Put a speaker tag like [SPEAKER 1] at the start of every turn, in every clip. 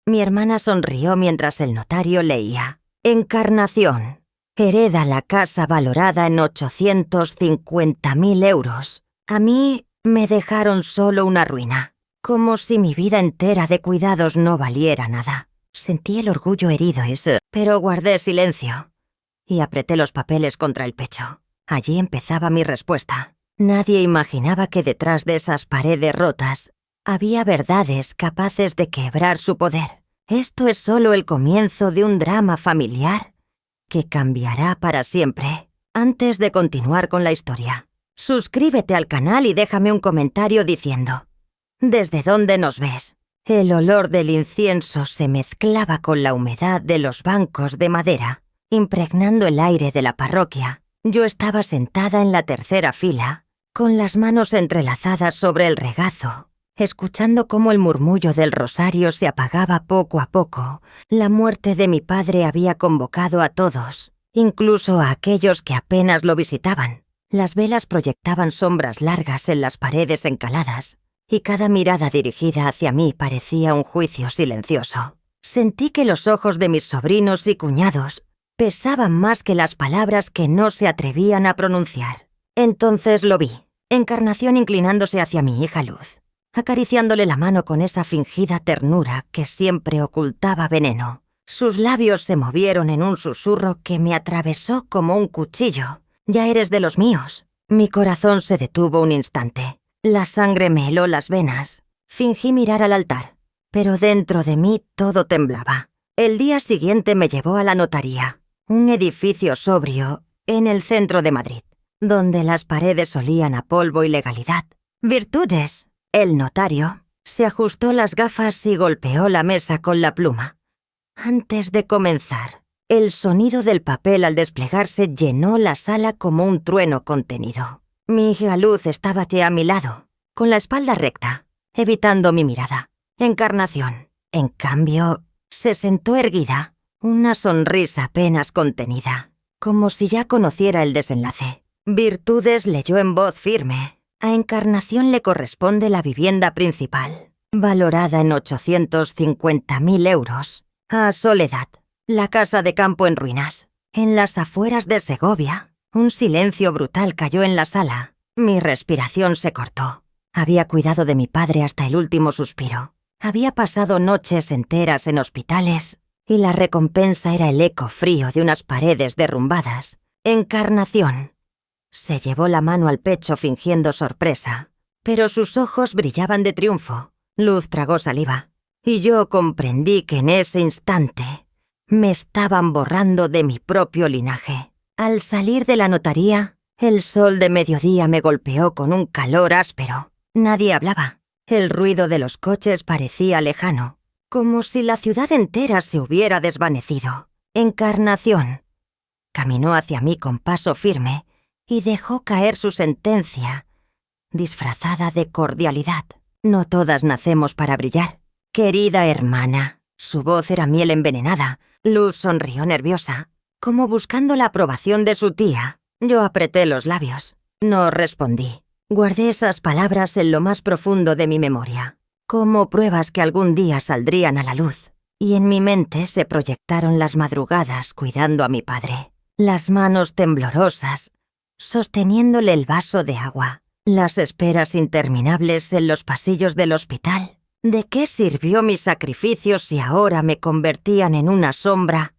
[SPEAKER 1] Mi hermana sonrió mientras el notario leía. Encarnación. Hereda la casa valorada en 850.000 euros. A mí me dejaron solo una ruina. Como si mi vida entera de cuidados no valiera nada. Sentí el orgullo herido, pero guardé silencio. Y apreté los papeles contra el pecho. Allí empezaba mi respuesta. Nadie imaginaba que detrás de esas paredes rotas había verdades capaces de quebrar su poder. Esto es solo el comienzo de un drama familiar que cambiará para siempre. Antes de continuar con la historia, suscríbete al canal y déjame un comentario diciendo ¿desde dónde nos ves? El olor del incienso se mezclaba con la humedad de los bancos de madera, impregnando el aire de la parroquia. Yo estaba sentada en la tercera fila, con las manos entrelazadas sobre el regazo, escuchando cómo el murmullo del rosario se apagaba poco a poco. La muerte de mi padre había convocado a todos, incluso a aquellos que apenas lo visitaban. Las velas proyectaban sombras largas en las paredes encaladas, y cada mirada dirigida hacia mí parecía un juicio silencioso. Sentí que los ojos de mis sobrinos y cuñados pesaban más que las palabras que no se atrevían a pronunciar. Entonces lo vi, Encarnación inclinándose hacia mi hija Luz, acariciándole la mano con esa fingida ternura que siempre ocultaba veneno. Sus labios se movieron en un susurro que me atravesó como un cuchillo. «Ya eres de los míos». Mi corazón se detuvo un instante. La sangre me heló las venas. Fingí mirar al altar, pero dentro de mí todo temblaba. El día siguiente me llevó a la notaría, un edificio sobrio en el centro de Madrid, donde las paredes olían a polvo y legalidad. «Virtudes». El notario se ajustó las gafas y golpeó la mesa con la pluma. Antes de comenzar, el sonido del papel al desplegarse llenó la sala como un trueno contenido. Mi hija Luz estaba ya a mi lado, con la espalda recta, evitando mi mirada. Encarnación, en cambio, se sentó erguida, una sonrisa apenas contenida, como si ya conociera el desenlace. Virtudes leyó en voz firme. A Encarnación le corresponde la vivienda principal, valorada en 850.000 euros. A Soledad, la casa de campo en ruinas. En las afueras de Segovia, un silencio brutal cayó en la sala. Mi respiración se cortó. Había cuidado de mi padre hasta el último suspiro. Había pasado noches enteras en hospitales y la recompensa era el eco frío de unas paredes derrumbadas. Encarnación se llevó la mano al pecho fingiendo sorpresa, pero sus ojos brillaban de triunfo. Luz tragó saliva, y yo comprendí que en ese instante me estaban borrando de mi propio linaje. Al salir de la notaría, el sol de mediodía me golpeó con un calor áspero. Nadie hablaba. El ruido de los coches parecía lejano, como si la ciudad entera se hubiera desvanecido. Encarnación caminó hacia mí con paso firme y dejó caer su sentencia, disfrazada de cordialidad. No todas nacemos para brillar. Querida hermana. Su voz era miel envenenada. Luz sonrió nerviosa, como buscando la aprobación de su tía. Yo apreté los labios. No respondí. Guardé esas palabras en lo más profundo de mi memoria, como pruebas que algún día saldrían a la luz. Y en mi mente se proyectaron las madrugadas cuidando a mi padre, las manos temblorosas, sosteniéndole el vaso de agua, las esperas interminables en los pasillos del hospital. ¿De qué sirvió mi sacrificio si ahora me convertían en una sombra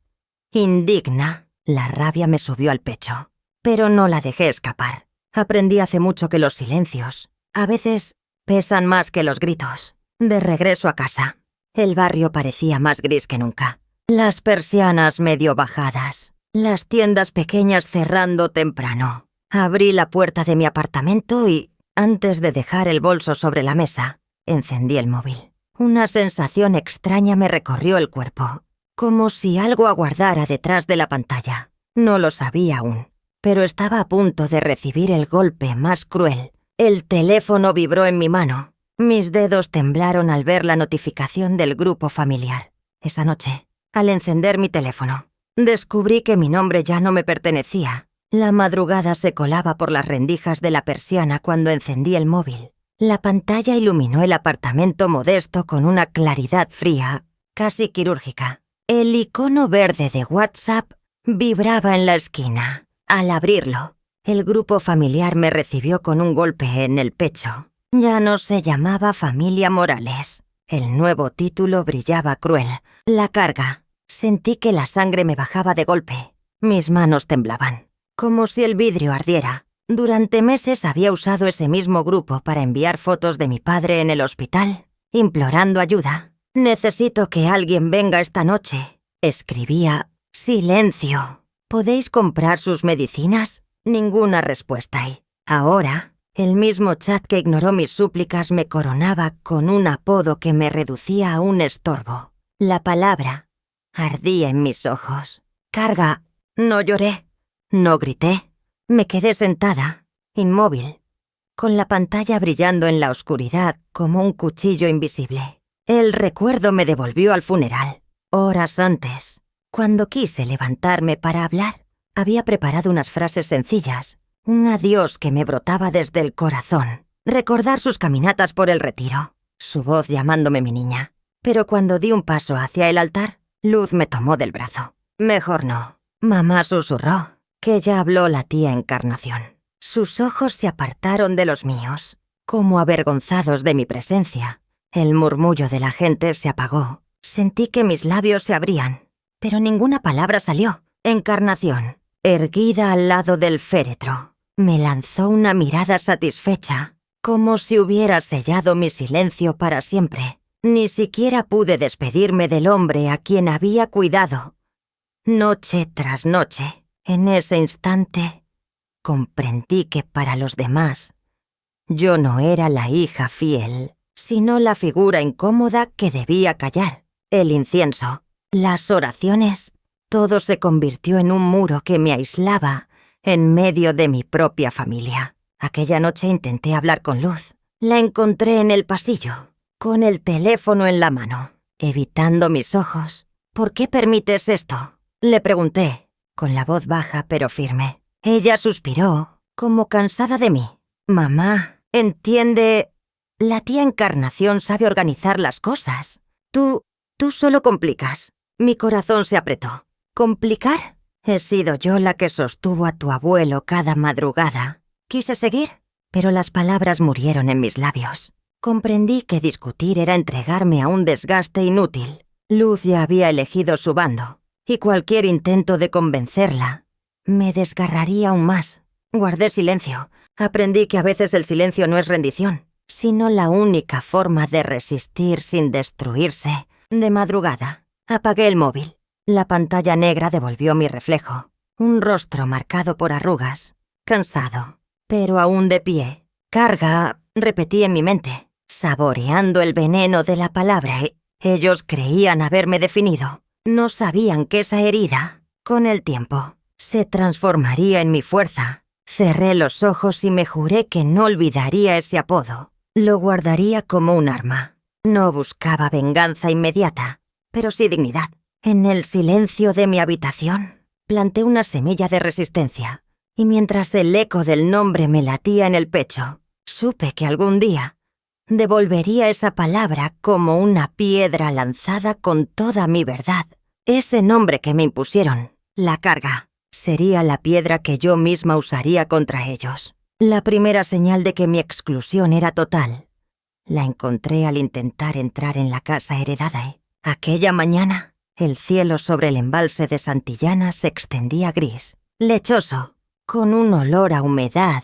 [SPEAKER 1] indigna? La rabia me subió al pecho, pero no la dejé escapar. Aprendí hace mucho que los silencios, a veces, pesan más que los gritos. De regreso a casa, el barrio parecía más gris que nunca. Las persianas medio bajadas, las tiendas pequeñas cerrando temprano. Abrí la puerta de mi apartamento y, antes de dejar el bolso sobre la mesa, encendí el móvil. Una sensación extraña me recorrió el cuerpo, como si algo aguardara detrás de la pantalla. No lo sabía aún, pero estaba a punto de recibir el golpe más cruel. El teléfono vibró en mi mano. Mis dedos temblaron al ver la notificación del grupo familiar. Esa noche, al encender mi teléfono, descubrí que mi nombre ya no me pertenecía. La madrugada se colaba por las rendijas de la persiana cuando encendí el móvil. La pantalla iluminó el apartamento modesto con una claridad fría casi quirúrgica. El icono verde de WhatsApp vibraba en la esquina. Al abrirlo, el grupo familiar me recibió con un golpe en el pecho. Ya no se llamaba Familia Morales. El nuevo título brillaba cruel. La carga. Sentí que la sangre me bajaba de golpe. Mis manos temblaban, como si el vidrio ardiera. Durante meses había usado ese mismo grupo para enviar fotos de mi padre en el hospital, implorando ayuda. «Necesito que alguien venga esta noche». Escribía: «Silencio. ¿Podéis comprar sus medicinas?» Ninguna respuesta y, ahora, el mismo chat que ignoró mis súplicas me coronaba con un apodo que me reducía a un estorbo. La palabra ardía en mis ojos. «Carga». No lloré, no grité. Me quedé sentada, inmóvil, con la pantalla brillando en la oscuridad como un cuchillo invisible. El recuerdo me devolvió al funeral. Horas antes, cuando quise levantarme para hablar, había preparado unas frases sencillas, un adiós que me brotaba desde el corazón, recordar sus caminatas por el retiro, su voz llamándome mi niña. Pero cuando di un paso hacia el altar, Luz me tomó del brazo. «Mejor no». Mamá susurró que ya habló la tía Encarnación. Sus ojos se apartaron de los míos, como avergonzados de mi presencia. El murmullo de la gente se apagó. Sentí que mis labios se abrían, pero ninguna palabra salió. Encarnación, erguida al lado del féretro, me lanzó una mirada satisfecha, como si hubiera sellado mi silencio para siempre. Ni siquiera pude despedirme del hombre a quien había cuidado. Noche tras noche, en ese instante, comprendí que para los demás, yo no era la hija fiel, sino la figura incómoda que debía callar. El incienso, las oraciones, todo se convirtió en un muro que me aislaba en medio de mi propia familia. Aquella noche intenté hablar con Luz. La encontré en el pasillo, con el teléfono en la mano, evitando mis ojos. «¿Por qué permites esto?», le pregunté, con la voz baja pero firme. Ella suspiró, como cansada de mí. «Mamá, entiende. La tía Encarnación sabe organizar las cosas. Tú solo complicas». Mi corazón se apretó. ¿Complicar? He sido yo la que sostuvo a tu abuelo cada madrugada. Quise seguir, pero las palabras murieron en mis labios. Comprendí que discutir era entregarme a un desgaste inútil. Luz ya había elegido su bando, y cualquier intento de convencerla me desgarraría aún más. Guardé silencio. Aprendí que a veces el silencio no es rendición, sino la única forma de resistir sin destruirse. De madrugada, apagué el móvil. La pantalla negra devolvió mi reflejo. Un rostro marcado por arrugas, cansado, pero aún de pie. «Carga», repetí en mi mente, saboreando el veneno de la palabra. Ellos creían haberme definido. No sabían que esa herida, con el tiempo, se transformaría en mi fuerza. Cerré los ojos y me juré que no olvidaría ese apodo. Lo guardaría como un arma. No buscaba venganza inmediata, pero sí dignidad. En el silencio de mi habitación, planté una semilla de resistencia, y mientras el eco del nombre me latía en el pecho, supe que algún día devolvería esa palabra como una piedra lanzada con toda mi verdad. Ese nombre que me impusieron, la carga, sería la piedra que yo misma usaría contra ellos. La primera señal de que mi exclusión era total la encontré al intentar entrar en la casa heredada. Aquella mañana, el cielo sobre el embalse de Santillana se extendía gris, lechoso, con un olor a humedad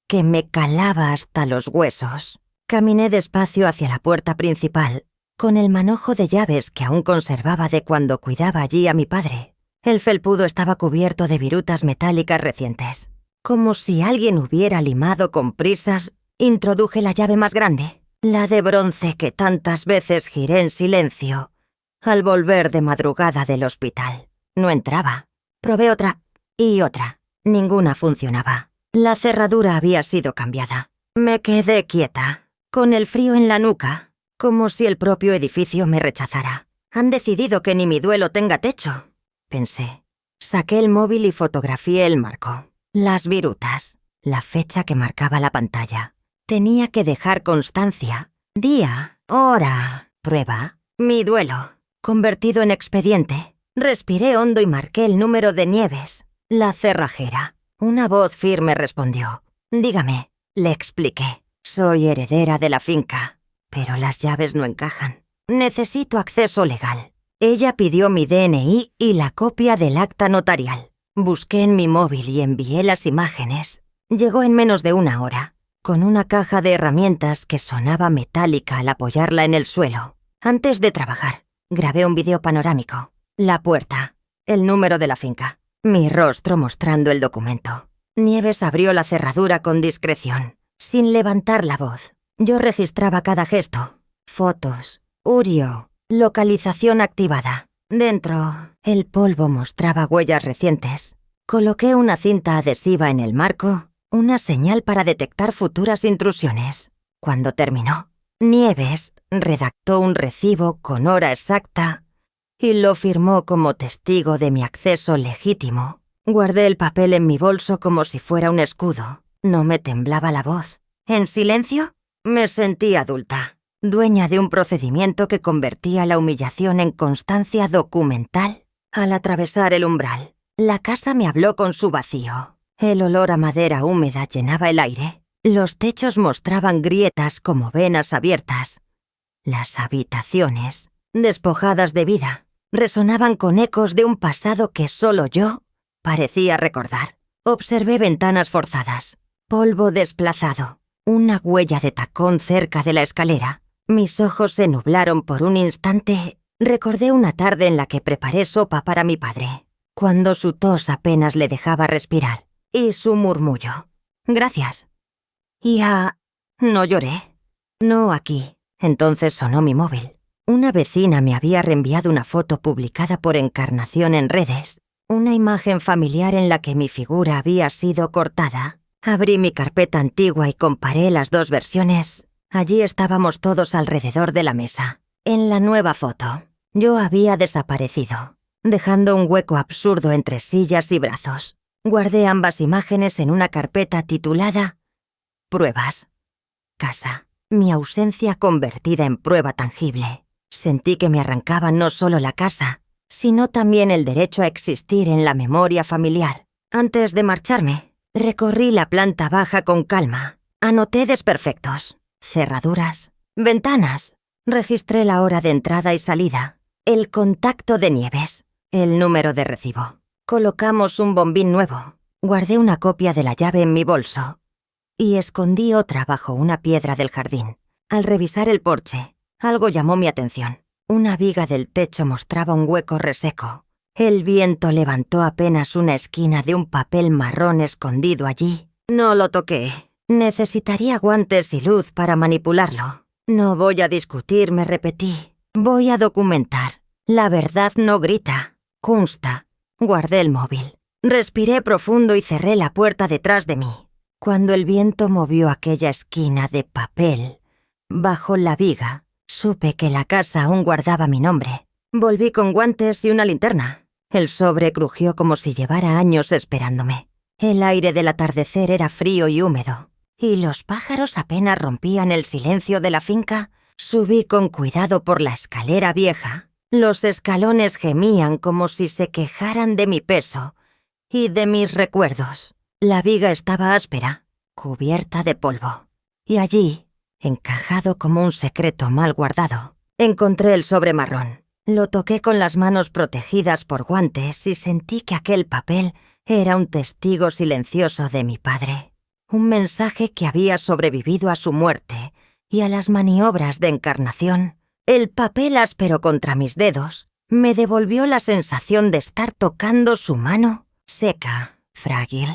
[SPEAKER 1] que me calaba hasta los huesos. Caminé despacio hacia la puerta principal, con el manojo de llaves que aún conservaba de cuando cuidaba allí a mi padre. El felpudo estaba cubierto de virutas metálicas recientes. Como si alguien hubiera limado con prisas, introduje la llave más grande, la de bronce que tantas veces giré en silencio al volver de madrugada del hospital. No entraba. Probé otra y otra. Ninguna funcionaba. La cerradura había sido cambiada. Me quedé quieta, con el frío en la nuca, como si el propio edificio me rechazara. Han decidido que ni mi duelo tenga techo, pensé. Saqué el móvil y fotografié el marco, las virutas, la fecha que marcaba la pantalla. Tenía que dejar constancia. Día, hora, prueba, mi duelo. convertido en expediente. Respiré hondo y marqué el número de Nieves, la cerrajera. Una voz firme respondió. Dígame, le expliqué. Soy heredera de la finca, pero las llaves no encajan. Necesito acceso legal. Ella pidió mi DNI y la copia del acta notarial. Busqué en mi móvil y envié las imágenes. Llegó en menos de una hora, con una caja de herramientas que sonaba metálica al apoyarla en el suelo. Antes de trabajar, grabé un video panorámico. La puerta, el número de la finca, mi rostro mostrando el documento. Nieves abrió la cerradura con discreción, sin levantar la voz. Yo registraba cada gesto. Fotos, Urio, localización activada. Dentro, el polvo mostraba huellas recientes. Coloqué una cinta adhesiva en el marco, una señal para detectar futuras intrusiones. Cuando terminó, Nieves redactó un recibo con hora exacta y lo firmó como testigo de mi acceso legítimo. Guardé el papel en mi bolso como si fuera un escudo. No me temblaba la voz. En silencio, me sentí adulta, dueña de un procedimiento que convertía la humillación en constancia documental. Al atravesar el umbral, la casa me habló con su vacío. El olor a madera húmeda llenaba el aire. Los techos mostraban grietas como venas abiertas. Las habitaciones, despojadas de vida, resonaban con ecos de un pasado que solo yo parecía recordar. Observé ventanas forzadas, polvo desplazado, una huella de tacón cerca de la escalera. Mis ojos se nublaron por un instante. Recordé una tarde en la que preparé sopa para mi padre, cuando su tos apenas le dejaba respirar, y su murmullo. Gracias. No lloré. No aquí. Entonces sonó mi móvil. Una vecina me había reenviado una foto publicada por Encarnación en redes, una imagen familiar en la que mi figura había sido cortada. Abrí mi carpeta antigua y comparé las dos versiones. Allí estábamos todos alrededor de la mesa. En la nueva foto, yo había desaparecido, dejando un hueco absurdo entre sillas y brazos. Guardé ambas imágenes en una carpeta titulada Pruebas. Casa. Mi ausencia convertida en prueba tangible. Sentí que me arrancaban no solo la casa, sino también el derecho a existir en la memoria familiar. Antes de marcharme, recorrí la planta baja con calma. Anoté desperfectos, cerraduras, ventanas. Registré la hora de entrada y salida, el contacto de Nieves, el número de recibo. Colocamos un bombín nuevo. Guardé una copia de la llave en mi bolso y escondí otra bajo una piedra del jardín. Al revisar el porche, algo llamó mi atención. Una viga del techo mostraba un hueco reseco. El viento levantó apenas una esquina de un papel marrón escondido allí. No lo toqué. Necesitaría guantes y luz para manipularlo. No voy a discutir, me repetí. Voy a documentar. La verdad no grita, consta. Guardé el móvil. Respiré profundo y cerré la puerta detrás de mí. Cuando el viento movió aquella esquina de papel, bajo la viga, supe que la casa aún guardaba mi nombre. Volví con guantes y una linterna. El sobre crujió como si llevara años esperándome. El aire del atardecer era frío y húmedo, y los pájaros apenas rompían el silencio de la finca. Subí con cuidado por la escalera vieja. Los escalones gemían como si se quejaran de mi peso y de mis recuerdos. La viga estaba áspera, cubierta de polvo. Y allí, encajado como un secreto mal guardado, encontré el sobre marrón. Lo toqué con las manos protegidas por guantes y sentí que aquel papel era un testigo silencioso de mi padre. Un mensaje que había sobrevivido a su muerte y a las maniobras de Encarnación. El papel áspero contra mis dedos me devolvió la sensación de estar tocando su mano, seca, frágil,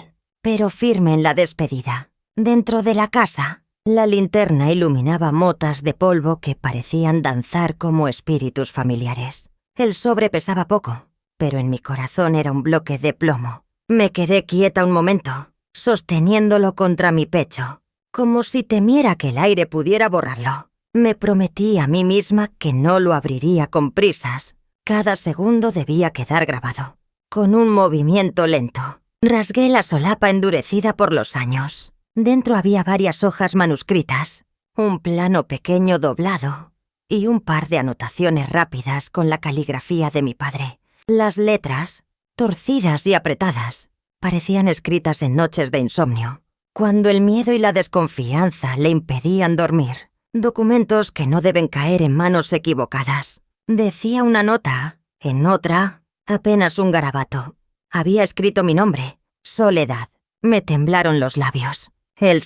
[SPEAKER 1] pero firme en la despedida. Dentro de la casa, la linterna iluminaba motas de polvo que parecían danzar como espíritus familiares. El sobre pesaba poco, pero en mi corazón era un bloque de plomo. Me quedé quieta un momento, sosteniéndolo contra mi pecho, como si temiera que el aire pudiera borrarlo. Me prometí a mí misma que no lo abriría con prisas. Cada segundo debía quedar grabado. Con un movimiento lento, rasgué la solapa endurecida por los años. Dentro había varias hojas manuscritas, un plano pequeño doblado y un par de anotaciones rápidas con la caligrafía de mi padre. Las letras, torcidas y apretadas, parecían escritas en noches de insomnio, cuando el miedo y la desconfianza le impedían dormir. Documentos que no deben caer en manos equivocadas. Decía una nota, en otra, apenas un garabato. Había escrito mi nombre, Soledad. Me temblaron los labios. Él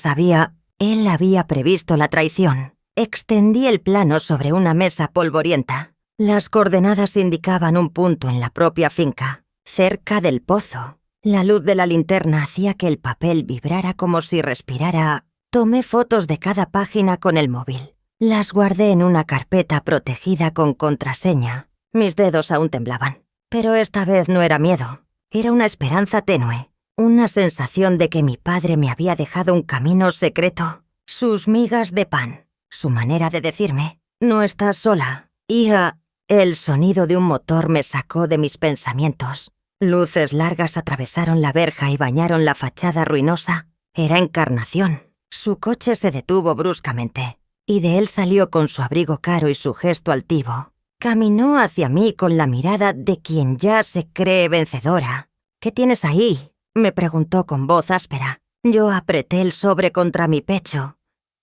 [SPEAKER 1] había previsto la traición. Extendí el plano sobre una mesa polvorienta. Las coordenadas indicaban un punto en la propia finca, cerca del pozo. La luz de la linterna hacía que el papel vibrara como si respirara. Tomé fotos de cada página con el móvil. Las guardé en una carpeta protegida con contraseña. Mis dedos aún temblaban. Pero esta vez no era miedo. Era una esperanza tenue. Una sensación de que mi padre me había dejado un camino secreto. Sus migas de pan. Su manera de decirme, no estás sola, hija. El sonido de un motor me sacó de mis pensamientos. Luces largas atravesaron la verja y bañaron la fachada ruinosa. Era Encarnación. Su coche se detuvo bruscamente, y de él salió con su abrigo caro y su gesto altivo. Caminó hacia mí con la mirada de quien ya se cree vencedora. «¿Qué tienes ahí?», me preguntó con voz áspera. Yo apreté el sobre contra mi pecho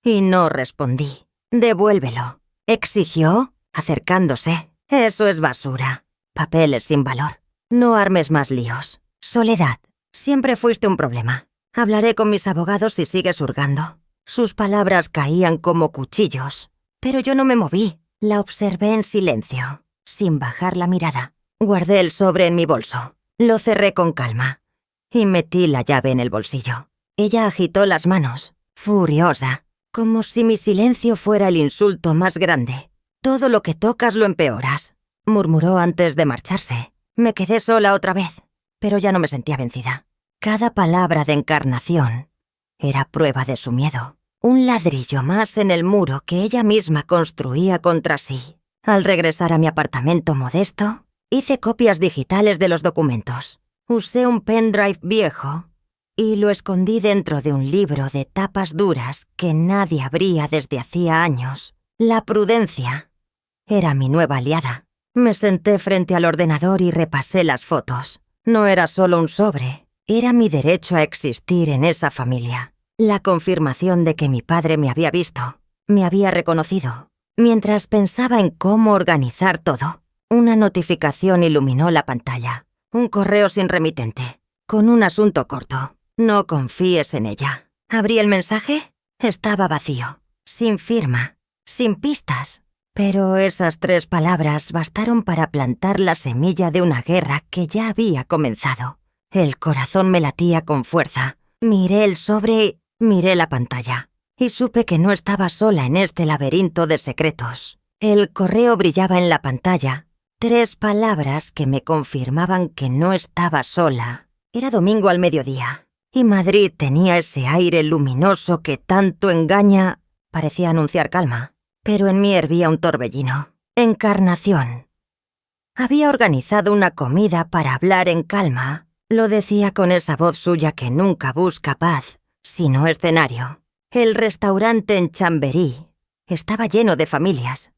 [SPEAKER 1] y no respondí. «Devuélvelo», exigió, acercándose. «Eso es basura. Papeles sin valor. No armes más líos. Soledad, siempre fuiste un problema. Hablaré con mis abogados si sigues hurgando». Sus palabras caían como cuchillos, pero yo no me moví. La observé en silencio, sin bajar la mirada. Guardé el sobre en mi bolso. Lo cerré con calma y metí la llave en el bolsillo. Ella agitó las manos, furiosa, como si mi silencio fuera el insulto más grande. «Todo lo que tocas lo empeoras», murmuró antes de marcharse. Me quedé sola otra vez, pero ya no me sentía vencida. Cada palabra de Encarnación era prueba de su miedo. Un ladrillo más en el muro que ella misma construía contra sí. Al regresar a mi apartamento modesto, hice copias digitales de los documentos. Usé un pendrive viejo y lo escondí dentro de un libro de tapas duras que nadie abría desde hacía años. La prudencia era mi nueva aliada. Me senté frente al ordenador y repasé las fotos. No era solo un sobre, era mi derecho a existir en esa familia. La confirmación de que mi padre me había visto, me había reconocido. Mientras pensaba en cómo organizar todo, una notificación iluminó la pantalla. Un correo sin remitente, con un asunto corto. «No confíes en ella». Abrí el mensaje. Estaba vacío, sin firma, sin pistas. Pero esas 3 palabras bastaron para plantar la semilla de una guerra que ya había comenzado. El corazón me latía con fuerza. Miré el sobre, miré la pantalla, y supe que no estaba sola en este laberinto de secretos. El correo brillaba en la pantalla. 3 palabras que me confirmaban que no estaba sola. Era domingo al mediodía, y Madrid tenía ese aire luminoso que tanto engaña. Parecía anunciar calma, pero en mí hervía un torbellino. Encarnación. Había organizado una comida para hablar en calma. Lo decía con esa voz suya que nunca busca paz, sino escenario. El restaurante en Chamberí estaba lleno de familias.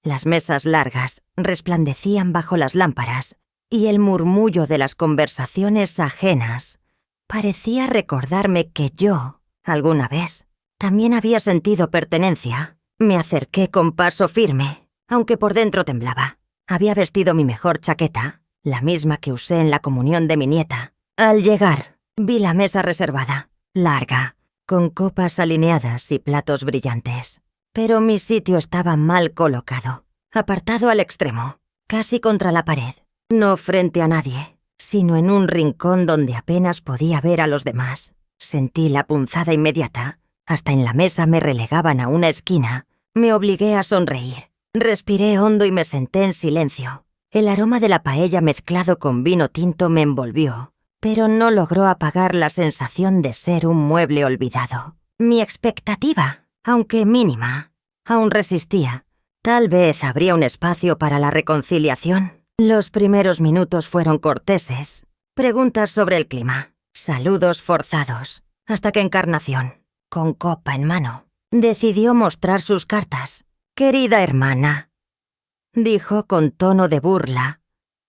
[SPEAKER 1] Las mesas largas resplandecían bajo las lámparas y el murmullo de las conversaciones ajenas parecía recordarme que yo, alguna vez, también había sentido pertenencia. Me acerqué con paso firme, aunque por dentro temblaba. Había vestido mi mejor chaqueta, la misma que usé en la comunión de mi nieta. Al llegar, vi la mesa reservada, larga, con copas alineadas y platos brillantes. Pero mi sitio estaba mal colocado, apartado al extremo, casi contra la pared, no frente a nadie, sino en un rincón donde apenas podía ver a los demás. Sentí la punzada inmediata. Hasta en la mesa me relegaban a una esquina. Me obligué a sonreír. Respiré hondo y me senté en silencio. El aroma de la paella mezclado con vino tinto me envolvió, pero no logró apagar la sensación de ser un mueble olvidado. Mi expectativa, aunque mínima, aún resistía. Tal vez habría un espacio para la reconciliación. Los primeros minutos fueron corteses. Preguntas sobre el clima, saludos forzados, hasta que Encarnación, con copa en mano, decidió mostrar sus cartas. Querida hermana, dijo con tono de burla,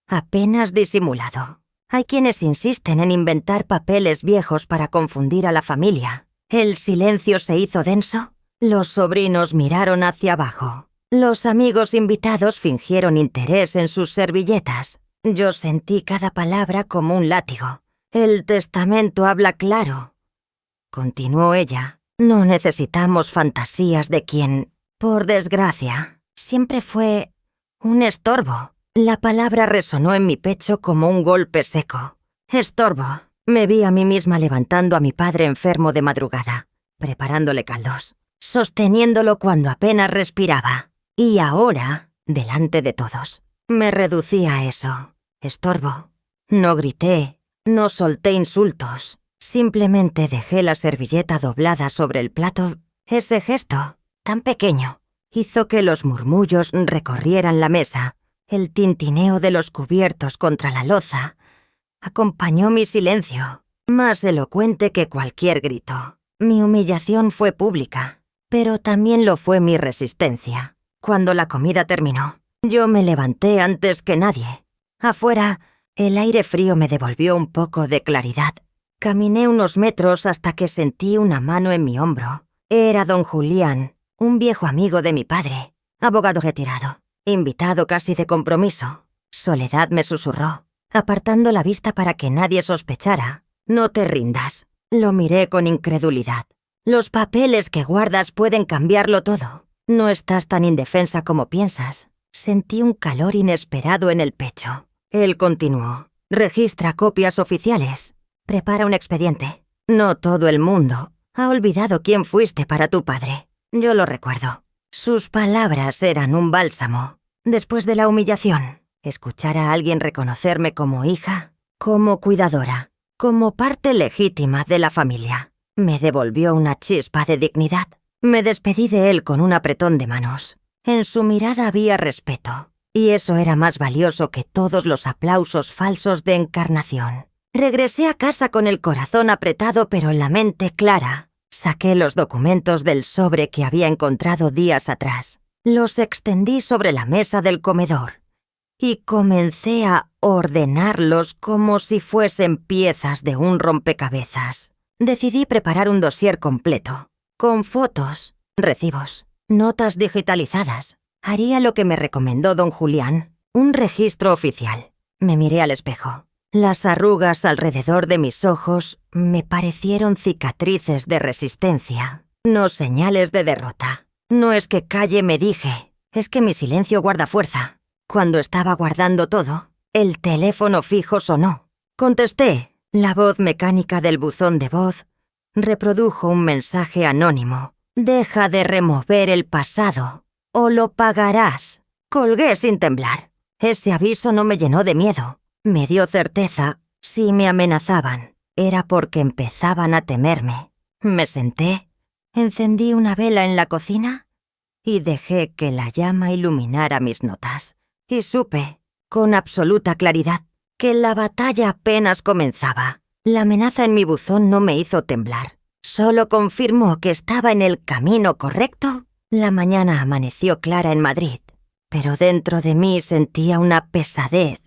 [SPEAKER 1] apenas disimulado. Hay quienes insisten en inventar papeles viejos para confundir a la familia. El silencio se hizo denso. Los sobrinos miraron hacia abajo. Los amigos invitados fingieron interés en sus servilletas. Yo sentí cada palabra como un látigo. El testamento habla claro, continuó ella. No necesitamos fantasías de quien, por desgracia, siempre fue un estorbo. La palabra resonó en mi pecho como un golpe seco. Estorbo. Me vi a mí misma levantando a mi padre enfermo de madrugada, preparándole caldos, sosteniéndolo cuando apenas respiraba. Y ahora, delante de todos, me reducí a eso. Estorbo. No grité, no solté insultos. Simplemente dejé la servilleta doblada sobre el plato. Ese gesto, tan pequeño, hizo que los murmullos recorrieran la mesa. El tintineo de los cubiertos contra la loza acompañó mi silencio, más elocuente que cualquier grito. Mi humillación fue pública, pero también lo fue mi resistencia. Cuando la comida terminó, yo me levanté antes que nadie. Afuera, el aire frío me devolvió un poco de claridad. Caminé unos metros hasta que sentí una mano en mi hombro. Era don Julián, un viejo amigo de mi padre, abogado retirado, invitado casi de compromiso. Soledad me susurró, apartando la vista para que nadie sospechara. No te rindas. Lo miré con incredulidad. Los papeles que guardas pueden cambiarlo todo. No estás tan indefensa como piensas. Sentí un calor inesperado en el pecho. Él continuó. Registra copias oficiales. Prepara un expediente. No todo el mundo ha olvidado quién fuiste para tu padre. Yo lo recuerdo. Sus palabras eran un bálsamo. Después de la humillación, escuchar a alguien reconocerme como hija, como cuidadora, como parte legítima de la familia, me devolvió una chispa de dignidad. Me despedí de él con un apretón de manos. En su mirada había respeto, y eso era más valioso que todos los aplausos falsos de Encarnación. Regresé a casa con el corazón apretado pero la mente clara. Saqué los documentos del sobre que había encontrado días atrás. Los extendí sobre la mesa del comedor y comencé a ordenarlos como si fuesen piezas de un rompecabezas. Decidí preparar un dossier completo, con fotos, recibos, notas digitalizadas. Haría lo que me recomendó don Julián, un registro oficial. Me miré al espejo. Las arrugas alrededor de mis ojos me parecieron cicatrices de resistencia, no señales de derrota. No es que calle, me dije, es que mi silencio guarda fuerza. Cuando estaba guardando todo, el teléfono fijo sonó. Contesté. La voz mecánica del buzón de voz reprodujo un mensaje anónimo. Deja de remover el pasado, o lo pagarás. Colgué sin temblar. Ese aviso no me llenó de miedo. Me dio certeza. Si me amenazaban, era porque empezaban a temerme. Me senté, encendí una vela en la cocina y dejé que la llama iluminara mis notas. Y supe, con absoluta claridad, que la batalla apenas comenzaba. La amenaza en mi buzón no me hizo temblar. Solo confirmó que estaba en el camino correcto. La mañana amaneció clara en Madrid, pero dentro de mí sentía una pesadez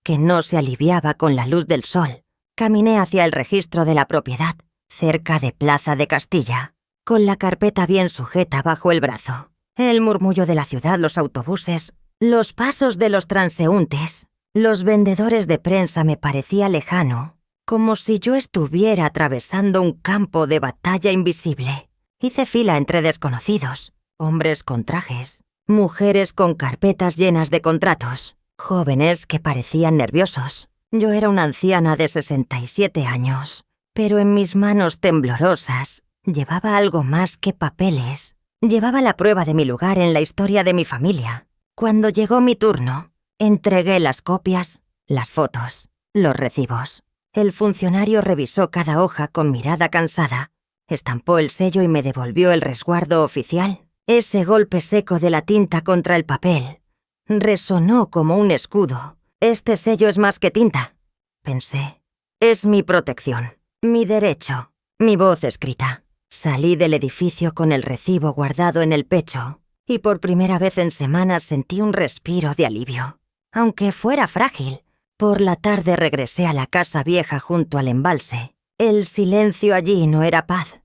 [SPEAKER 1] que no se aliviaba con la luz del sol. Caminé hacia el registro de la propiedad, cerca de Plaza de Castilla, con la carpeta bien sujeta bajo el brazo. El murmullo de la ciudad, los autobuses, los pasos de los transeúntes, los vendedores de prensa me parecía lejano, como si yo estuviera atravesando un campo de batalla invisible. Hice fila entre desconocidos, hombres con trajes, mujeres con carpetas llenas de contratos, jóvenes que parecían nerviosos. Yo era una anciana de 67 años, pero en mis manos temblorosas llevaba algo más que papeles. Llevaba la prueba de mi lugar en la historia de mi familia. Cuando llegó mi turno, entregué las copias, las fotos, los recibos. El funcionario revisó cada hoja con mirada cansada, estampó el sello y me devolvió el resguardo oficial. Ese golpe seco de la tinta contra el papel resonó como un escudo. Este sello es más que tinta, pensé. Es mi protección, mi derecho, mi voz escrita. Salí del edificio con el recibo guardado en el pecho y por primera vez en semanas sentí un respiro de alivio. Aunque fuera frágil, por la tarde regresé a la casa vieja junto al embalse. El silencio allí no era paz.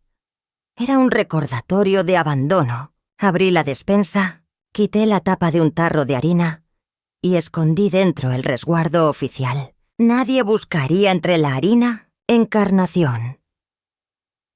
[SPEAKER 1] Era un recordatorio de abandono. Abrí la despensa, quité la tapa de un tarro de harina y escondí dentro el resguardo oficial. Nadie buscaría entre la harina Encarnación.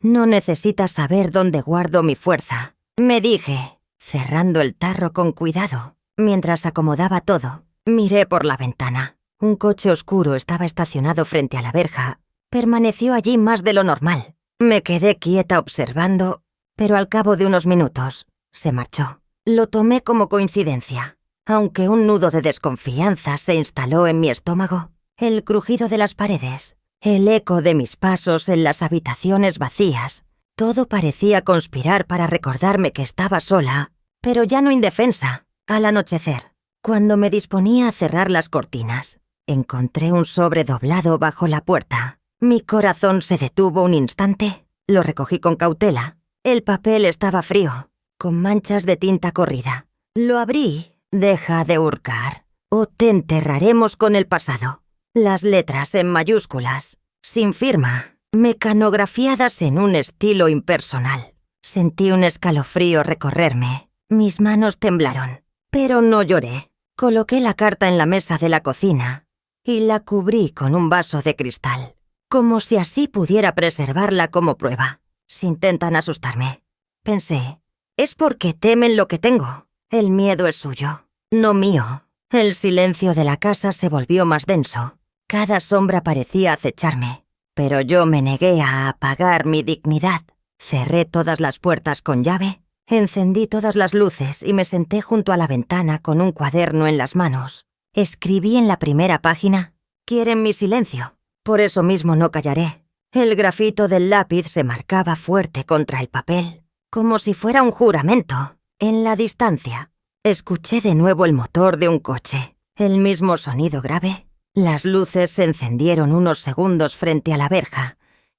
[SPEAKER 1] No necesitas saber dónde guardo mi fuerza, me dije, cerrando el tarro con cuidado. Mientras acomodaba todo, miré por la ventana. Un coche oscuro estaba estacionado frente a la verja. Permaneció allí más de lo normal. Me quedé quieta observando, pero al cabo de unos minutos se marchó. Lo tomé como coincidencia, aunque un nudo de desconfianza se instaló en mi estómago. El crujido de las paredes, el eco de mis pasos en las habitaciones vacías, todo parecía conspirar para recordarme que estaba sola, pero ya no indefensa. Al anochecer, cuando me disponía a cerrar las cortinas, encontré un sobre doblado bajo la puerta. Mi corazón se detuvo un instante. Lo recogí con cautela. El papel estaba frío, con manchas de tinta corrida. Lo abrí. Deja de hurcar, o te enterraremos con el pasado. Las letras en mayúsculas, sin firma, mecanografiadas en un estilo impersonal. Sentí un escalofrío recorrerme. Mis manos temblaron, pero no lloré. Coloqué la carta en la mesa de la cocina y la cubrí con un vaso de cristal, como si así pudiera preservarla como prueba. Si intentan asustarme, pensé, es porque temen lo que tengo. El miedo es suyo, no mío. El silencio de la casa se volvió más denso. Cada sombra parecía acecharme, pero yo me negué a apagar mi dignidad. Cerré todas las puertas con llave, encendí todas las luces y me senté junto a la ventana con un cuaderno en las manos. Escribí en la primera página: quieren mi silencio, por eso mismo no callaré. El grafito del lápiz se marcaba fuerte contra el papel, como si fuera un juramento. En la distancia, escuché de nuevo el motor de un coche, el mismo sonido grave. Las luces se encendieron unos segundos frente a la verja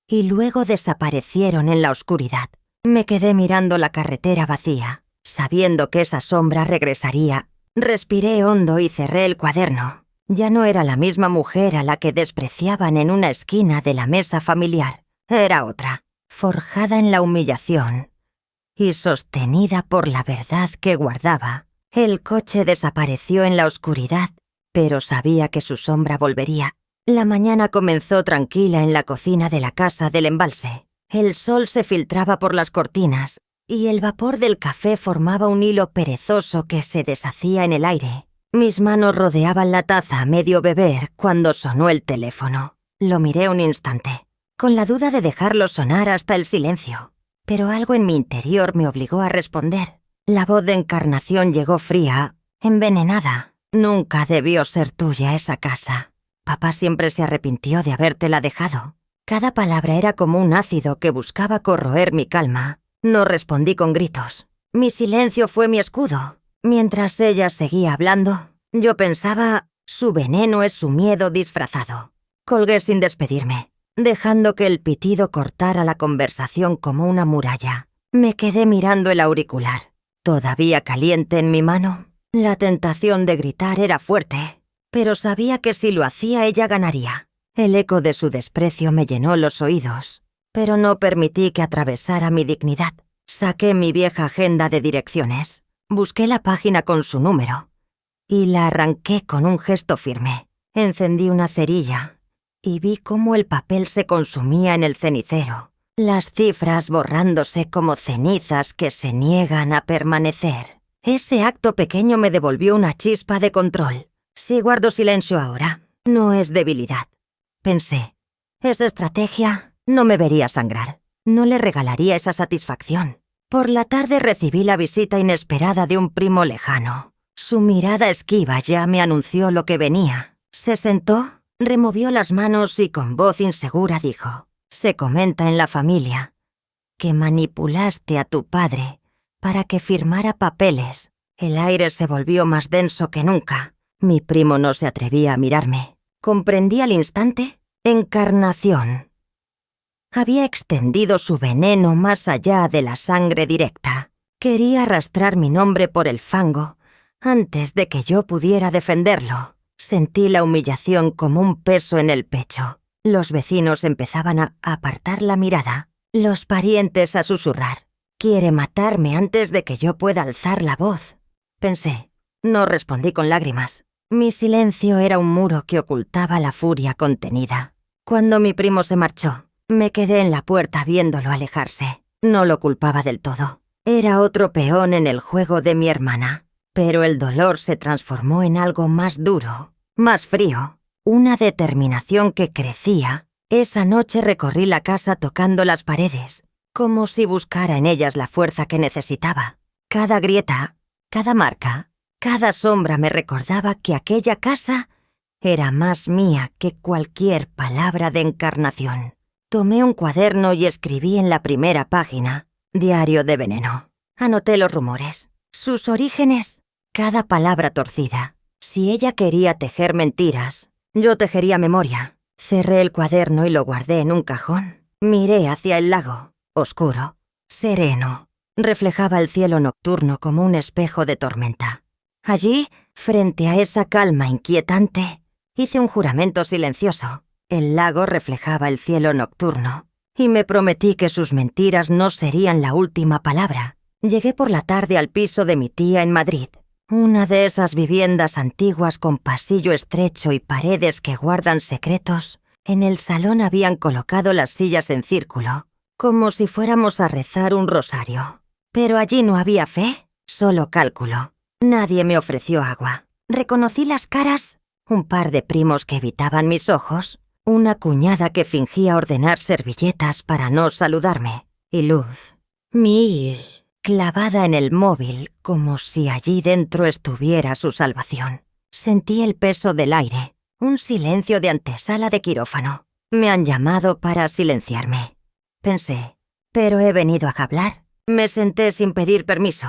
[SPEAKER 1] y luego desaparecieron en la oscuridad. Me quedé mirando la carretera vacía, sabiendo que esa sombra regresaría. Respiré hondo y cerré el cuaderno. Ya no era la misma mujer a la que despreciaban en una esquina de la mesa familiar. Era otra, forjada en la humillación y sostenida por la verdad que guardaba. El coche desapareció en la oscuridad, pero sabía que su sombra volvería. La mañana comenzó tranquila en la cocina de la casa del embalse. El sol se filtraba por las cortinas y el vapor del café formaba un hilo perezoso que se deshacía en el aire. Mis manos rodeaban la taza a medio beber cuando sonó el teléfono. Lo miré un instante, con la duda de dejarlo sonar hasta el silencio, pero algo en mi interior me obligó a responder. La voz de Encarnación llegó fría, envenenada. Nunca debió ser tuya esa casa. Papá siempre se arrepintió de habértela dejado. Cada palabra era como un ácido que buscaba corroer mi calma. No respondí con gritos. Mi silencio fue mi escudo. Mientras ella seguía hablando, yo pensaba, su veneno es su miedo disfrazado. Colgué sin despedirme, dejando que el pitido cortara la conversación como una muralla. Me quedé mirando el auricular, todavía caliente en mi mano. La tentación de gritar era fuerte, pero sabía que si lo hacía ella ganaría. El eco de su desprecio me llenó los oídos, pero no permití que atravesara mi dignidad. Saqué mi vieja agenda de direcciones, busqué la página con su número y la arranqué con un gesto firme. Encendí una cerilla y vi cómo el papel se consumía en el cenicero, las cifras borrándose como cenizas que se niegan a permanecer. Ese acto pequeño me devolvió una chispa de control. Si guardo silencio ahora, no es debilidad. Pensé, es estrategia, no me vería sangrar. No le regalaría esa satisfacción. Por la tarde recibí la visita inesperada de un primo lejano. Su mirada esquiva ya me anunció lo que venía. Se sentó, removió las manos y con voz insegura dijo: se comenta en la familia que manipulaste a tu padre para que firmara papeles. El aire se volvió más denso que nunca. Mi primo no se atrevía a mirarme. Comprendí al instante. Encarnación había extendido su veneno más allá de la sangre directa. Quería arrastrar mi nombre por el fango antes de que yo pudiera defenderlo. Sentí la humillación como un peso en el pecho. Los vecinos empezaban a apartar la mirada, los parientes a susurrar. Quiere matarme antes de que yo pueda alzar la voz, pensé. No respondí con lágrimas. Mi silencio era un muro que ocultaba la furia contenida. Cuando mi primo se marchó, me quedé en la puerta viéndolo alejarse. No lo culpaba del todo. Era otro peón en el juego de mi hermana. Pero el dolor se transformó en algo más duro, más frío. Una determinación que crecía. Esa noche recorrí la casa tocando las paredes, como si buscara en ellas la fuerza que necesitaba. Cada grieta, cada marca, cada sombra me recordaba que aquella casa era más mía que cualquier palabra de Encarnación. Tomé un cuaderno y escribí en la primera página, Diario de Veneno. Anoté los rumores, sus orígenes, cada palabra torcida. Si ella quería tejer mentiras, yo tejería memoria. Cerré el cuaderno y lo guardé en un cajón. Miré hacia el lago, oscuro, sereno. Reflejaba el cielo nocturno como un espejo de tormenta. Allí, frente a esa calma inquietante, hice un juramento silencioso. El lago reflejaba el cielo nocturno, y me prometí que sus mentiras no serían la última palabra. Llegué por la tarde al piso de mi tía en Madrid. Una de esas viviendas antiguas con pasillo estrecho y paredes que guardan secretos. En el salón habían colocado las sillas en círculo, como si fuéramos a rezar un rosario. Pero allí no había fe, solo cálculo. Nadie me ofreció agua. Reconocí las caras, un par de primos que evitaban mis ojos, una cuñada que fingía ordenar servilletas para no saludarme, y Luz, mi clavada en el móvil como si allí dentro estuviera su salvación. Sentí el peso del aire, un silencio de antesala de quirófano. Me han llamado para silenciarme, pensé, pero he venido a hablar. Me senté sin pedir permiso.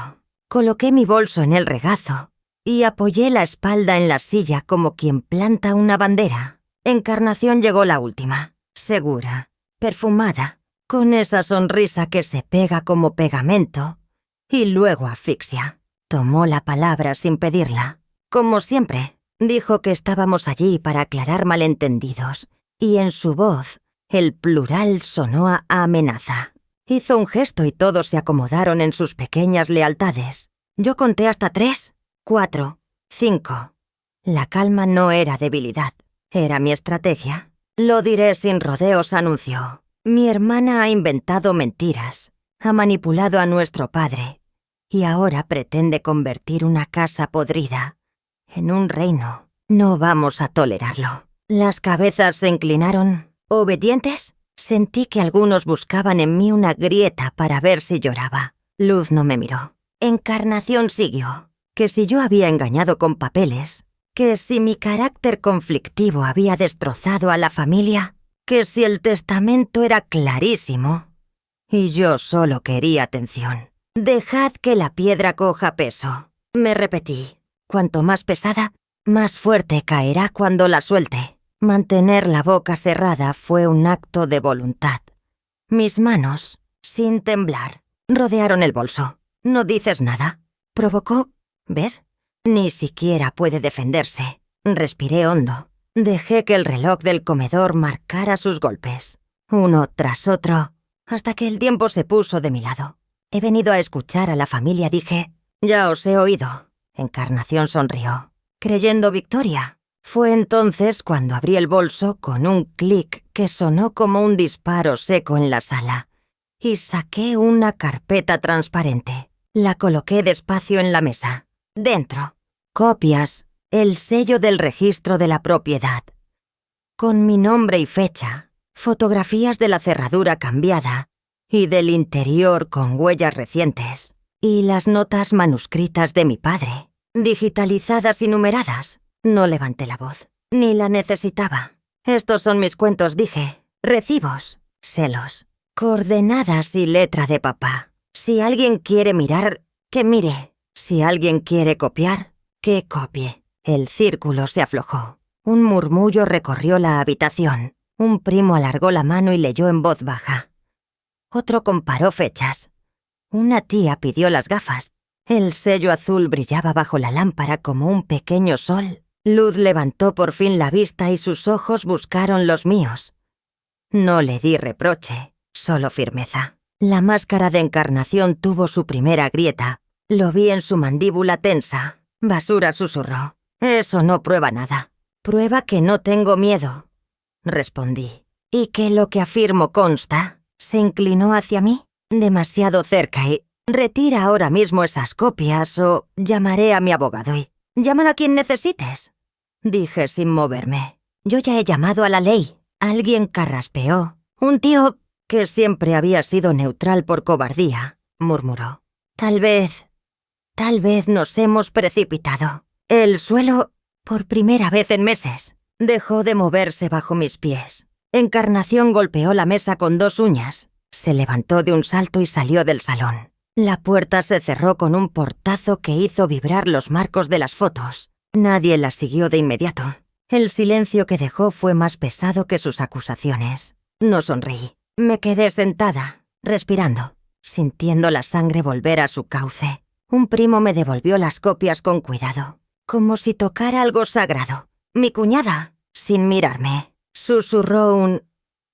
[SPEAKER 1] Coloqué mi bolso en el regazo y apoyé la espalda en la silla como quien planta una bandera. Encarnación llegó la última, segura, perfumada, con esa sonrisa que se pega como pegamento y luego asfixia. Tomó la palabra sin pedirla. Como siempre, dijo que estábamos allí para aclarar malentendidos, y en su voz el plural sonó a amenaza. Hizo un gesto y todos se acomodaron en sus pequeñas lealtades. Yo conté hasta 3, 4, 5. La calma no era debilidad, era mi estrategia. Lo diré sin rodeos, anunció. Mi hermana ha inventado mentiras, ha manipulado a nuestro padre, y ahora pretende convertir una casa podrida en un reino. No vamos a tolerarlo. Las cabezas se inclinaron, obedientes. Sentí que algunos buscaban en mí una grieta para ver si lloraba. Luz no me miró. Encarnación siguió. Que si yo había engañado con papeles, que si mi carácter conflictivo había destrozado a la familia, que si el testamento era clarísimo. Y yo solo quería atención. Dejad que la piedra coja peso. Me repetí. Cuanto más pesada, más fuerte caerá cuando la suelte. Mantener la boca cerrada fue un acto de voluntad. Mis manos, sin temblar, rodearon el bolso. No dices nada. Provocó, ¿ves? Ni siquiera puede defenderse. Respiré hondo. Dejé que el reloj del comedor marcara sus golpes, uno tras otro, hasta que el tiempo se puso de mi lado. He venido a escuchar a la familia, dije. Ya os he oído. Encarnación sonrió, creyendo victoria. Fue entonces cuando abrí el bolso con un clic que sonó como un disparo seco en la sala, y saqué una carpeta transparente. La coloqué despacio en la mesa. Dentro, copias, el sello del registro de la propiedad. Con mi nombre y fecha, fotografías de la cerradura cambiada y del interior con huellas recientes, y las notas manuscritas de mi padre, digitalizadas y numeradas. No levanté la voz, ni la necesitaba. Estos son mis cuentos, dije. Recibos, celos, coordenadas y letra de papá. Si alguien quiere mirar, que mire. Si alguien quiere copiar, que copie. El círculo se aflojó. Un murmullo recorrió la habitación. Un primo alargó la mano y leyó en voz baja. Otro comparó fechas. Una tía pidió las gafas. El sello azul brillaba bajo la lámpara como un pequeño sol. Luz levantó por fin la vista y sus ojos buscaron los míos. No le di reproche, solo firmeza. La máscara de Encarnación tuvo su primera grieta. Lo vi en su mandíbula tensa. Basura susurró. Eso no prueba nada. Prueba que no tengo miedo, respondí. Y que lo que afirmo consta. Se inclinó hacia mí, demasiado cerca, y retira ahora mismo esas copias o llamaré a mi abogado y llámalo a quien necesites, dije sin moverme. Yo ya he llamado a la ley. Alguien carraspeó. Un tío que siempre había sido neutral por cobardía, murmuró. Tal vez nos hemos precipitado. El suelo, por primera vez en meses, dejó de moverse bajo mis pies. Encarnación golpeó la mesa con 2 uñas. Se levantó de un salto y salió del salón. La puerta se cerró con un portazo que hizo vibrar los marcos de las fotos. Nadie la siguió de inmediato. El silencio que dejó fue más pesado que sus acusaciones. No sonreí. Me quedé sentada, respirando, sintiendo la sangre volver a su cauce. Un primo me devolvió las copias con cuidado, como si tocara algo sagrado. Mi cuñada, sin mirarme, susurró un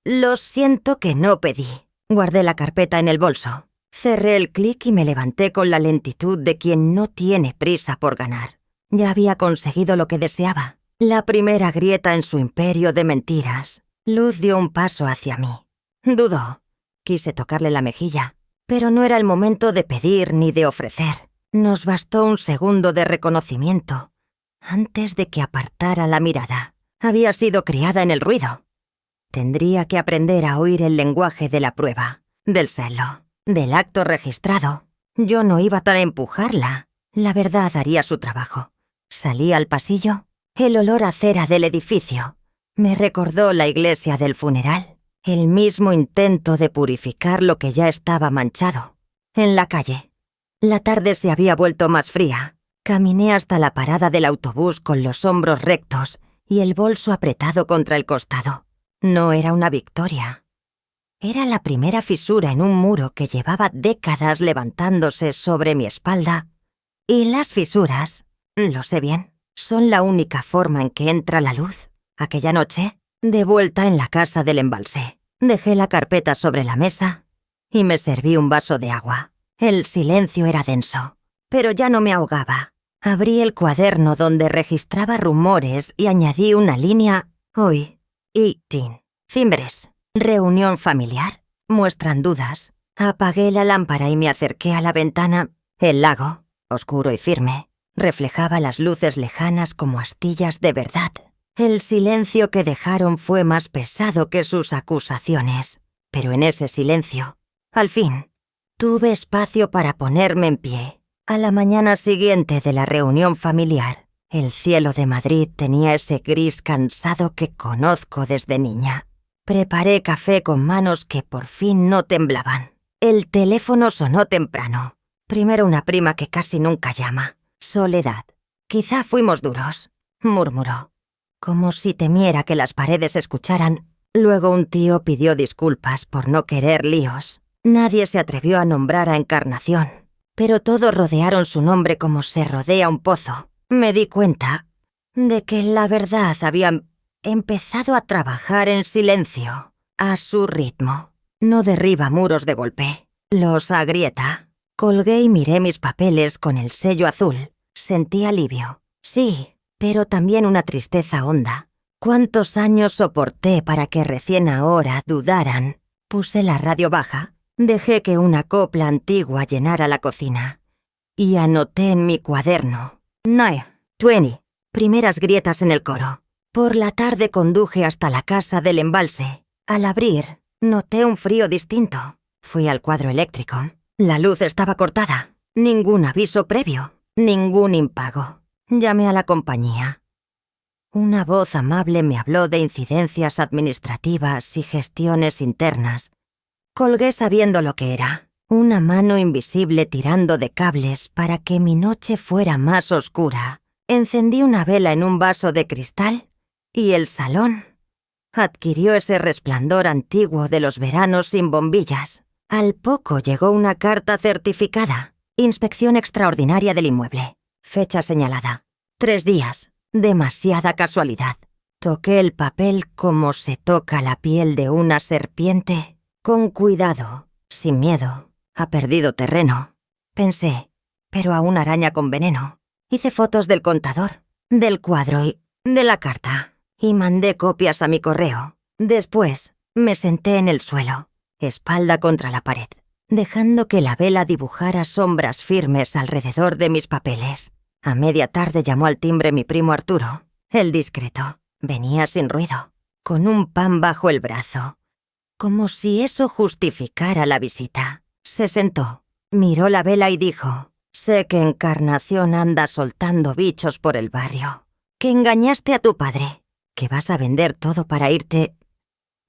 [SPEAKER 1] «Lo siento que no pedí». Guardé la carpeta en el bolso. Cerré el clic y me levanté con la lentitud de quien no tiene prisa por ganar. Ya había conseguido lo que deseaba. La primera grieta en su imperio de mentiras. Luz dio un paso hacia mí. Dudó. Quise tocarle la mejilla, pero no era el momento de pedir ni de ofrecer. Nos bastó un segundo de reconocimiento antes de que apartara la mirada. Había sido criada en el ruido. Tendría que aprender a oír el lenguaje de la prueba, del celo, del acto registrado. Yo no iba a empujarla. La verdad haría su trabajo. Salí al pasillo. El olor a cera del edificio me recordó la iglesia del funeral. El mismo intento de purificar lo que ya estaba manchado. En la calle. La tarde se había vuelto más fría. Caminé hasta la parada del autobús con los hombros rectos y el bolso apretado contra el costado. No era una victoria. Era la primera fisura en un muro que llevaba décadas levantándose sobre mi espalda. Y las fisuras, lo sé bien, son la única forma en que entra la luz. Aquella noche, de vuelta en la casa del embalse, dejé la carpeta sobre la mesa y me serví un vaso de agua. El silencio era denso, pero ya no me ahogaba. Abrí el cuaderno donde registraba rumores y añadí una línea. Hoy, Tin. Fimbres. Reunión familiar. Muestran dudas. Apagué la lámpara y me acerqué a la ventana. El lago, oscuro y firme, reflejaba las luces lejanas como astillas de verdad. El silencio que dejaron fue más pesado que sus acusaciones. Pero en ese silencio, al fin, tuve espacio para ponerme en pie. A la mañana siguiente de la reunión familiar, el cielo de Madrid tenía ese gris cansado que conozco desde niña. Preparé café con manos que por fin no temblaban. El teléfono sonó temprano. Primero una prima que casi nunca llama. Soledad. Quizá fuimos duros, murmuró, como si temiera que las paredes escucharan. Luego un tío pidió disculpas por no querer líos. Nadie se atrevió a nombrar a Encarnación, pero todos rodearon su nombre como se rodea un pozo. Me di cuenta de que la verdad había empezado a trabajar en silencio, a su ritmo. No derriba muros de golpe, los agrieta. Colgué y miré mis papeles con el sello azul. Sentí alivio. Sí, pero también una tristeza honda. ¿Cuántos años soporté para que recién ahora dudaran? Puse la radio baja. Dejé que una copla antigua llenara la cocina. Y anoté en mi cuaderno. 20. Primeras grietas en el coro. Por la tarde conduje hasta la casa del embalse. Al abrir, noté un frío distinto. Fui al cuadro eléctrico. La luz estaba cortada. Ningún aviso previo. Ningún impago. Llamé a la compañía. Una voz amable me habló de incidencias administrativas y gestiones internas. Colgué sabiendo lo que era. Una mano invisible tirando de cables para que mi noche fuera más oscura. Encendí una vela en un vaso de cristal y el salón adquirió ese resplandor antiguo de los veranos sin bombillas. Al poco llegó una carta certificada. Inspección extraordinaria del inmueble. Fecha señalada. 3 días. Demasiada casualidad. Toqué el papel como se toca la piel de una serpiente. Con cuidado, sin miedo. Ha perdido terreno. Pensé, pero a una araña con veneno. Hice fotos del contador, del cuadro y de la carta. Y mandé copias a mi correo. Después, me senté en el suelo, espalda contra la pared, dejando que la vela dibujara sombras firmes alrededor de mis papeles. A media tarde llamó al timbre mi primo Arturo, el discreto. Venía sin ruido, con un pan bajo el brazo. Como si eso justificara la visita. Se sentó, miró la vela y dijo: «Sé que Encarnación anda soltando bichos por el barrio. Que engañaste a tu padre. Que vas a vender todo para irte».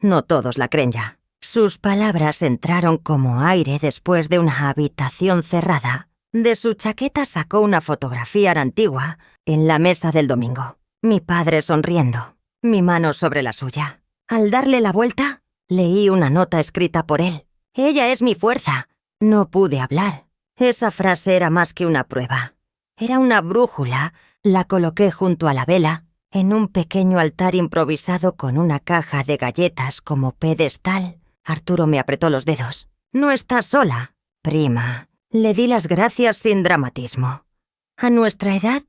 [SPEAKER 1] No todos la creen ya. Sus palabras entraron como aire después de una habitación cerrada. De su chaqueta sacó una fotografía antigua en la mesa del domingo. Mi padre sonriendo, mi mano sobre la suya. Al darle la vuelta, leí una nota escrita por él. «Ella es mi fuerza». No pude hablar. Esa frase era más que una prueba. Era una brújula. La coloqué junto a la vela, en un pequeño altar improvisado con una caja de galletas como pedestal. Arturo me apretó los dedos. «No estás sola, prima». Le di las gracias sin dramatismo. A nuestra edad,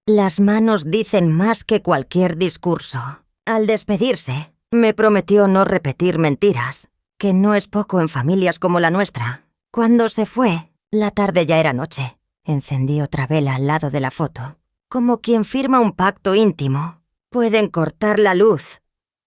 [SPEAKER 1] las manos dicen más que cualquier discurso. Al despedirse, me prometió no repetir mentiras, que no es poco en familias como la nuestra. Cuando se fue, la tarde ya era noche. Encendí otra vela al lado de la foto, como quien firma un pacto íntimo. «Pueden cortar la luz»,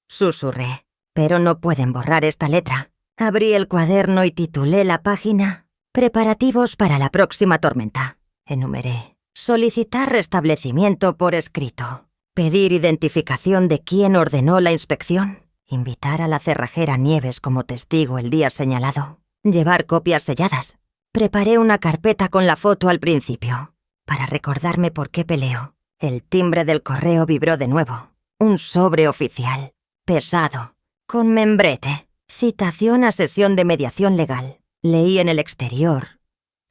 [SPEAKER 1] susurré, «pero no pueden borrar esta letra». Abrí el cuaderno y titulé la página «Preparativos para la próxima tormenta». Enumeré: solicitar restablecimiento por escrito, pedir identificación de quién ordenó la inspección, invitar a la cerrajera Nieves como testigo el día señalado, llevar copias selladas. Preparé una carpeta con la foto al principio, para recordarme por qué peleo. El timbre del correo vibró de nuevo. Un sobre oficial, pesado, con membrete. Citación a sesión de mediación legal. Leí en el exterior,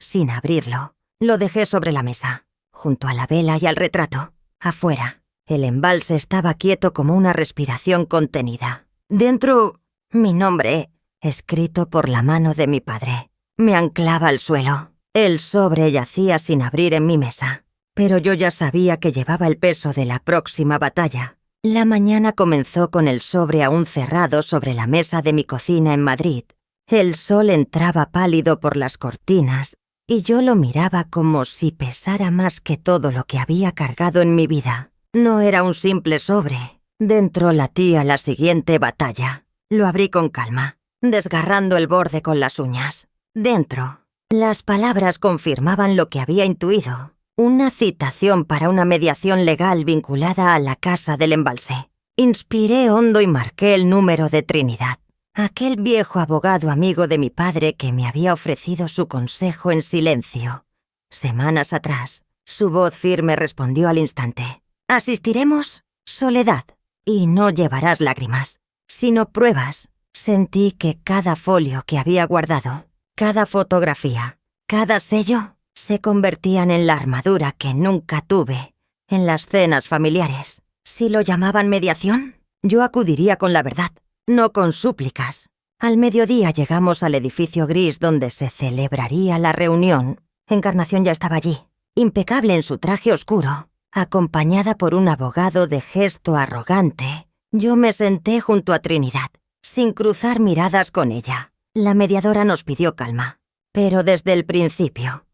[SPEAKER 1] sin abrirlo. Lo dejé sobre la mesa, junto a la vela y al retrato. Afuera, el embalse estaba quieto como una respiración contenida. Dentro, mi nombre, escrito por la mano de mi padre, me anclaba al suelo. El sobre yacía sin abrir en mi mesa, pero yo ya sabía que llevaba el peso de la próxima batalla. La mañana comenzó con el sobre aún cerrado sobre la mesa de mi cocina en Madrid. El sol entraba pálido por las cortinas y yo lo miraba como si pesara más que todo lo que había cargado en mi vida. No era un simple sobre. Dentro latía la siguiente batalla. Lo abrí con calma, desgarrando el borde con las uñas. Dentro, las palabras confirmaban lo que había intuido. Una citación para una mediación legal vinculada a la casa del embalse. Inspiré hondo y marqué el número de Trinidad, aquel viejo abogado amigo de mi padre que me había ofrecido su consejo en silencio. Semanas atrás, su voz firme respondió al instante: «Asistiremos, Soledad, y no llevarás lágrimas, sino pruebas». Sentí que cada folio que había guardado, cada fotografía, cada sello, se convertían en la armadura que nunca tuve en las cenas familiares. Si lo llamaban mediación, yo acudiría con la verdad, no con súplicas. Al mediodía llegamos al edificio gris donde se celebraría la reunión. Encarnación ya estaba allí, impecable en su traje oscuro, acompañada por un abogado de gesto arrogante. Yo me senté junto a Trinidad, sin cruzar miradas con ella. La mediadora nos pidió calma, pero desde el principio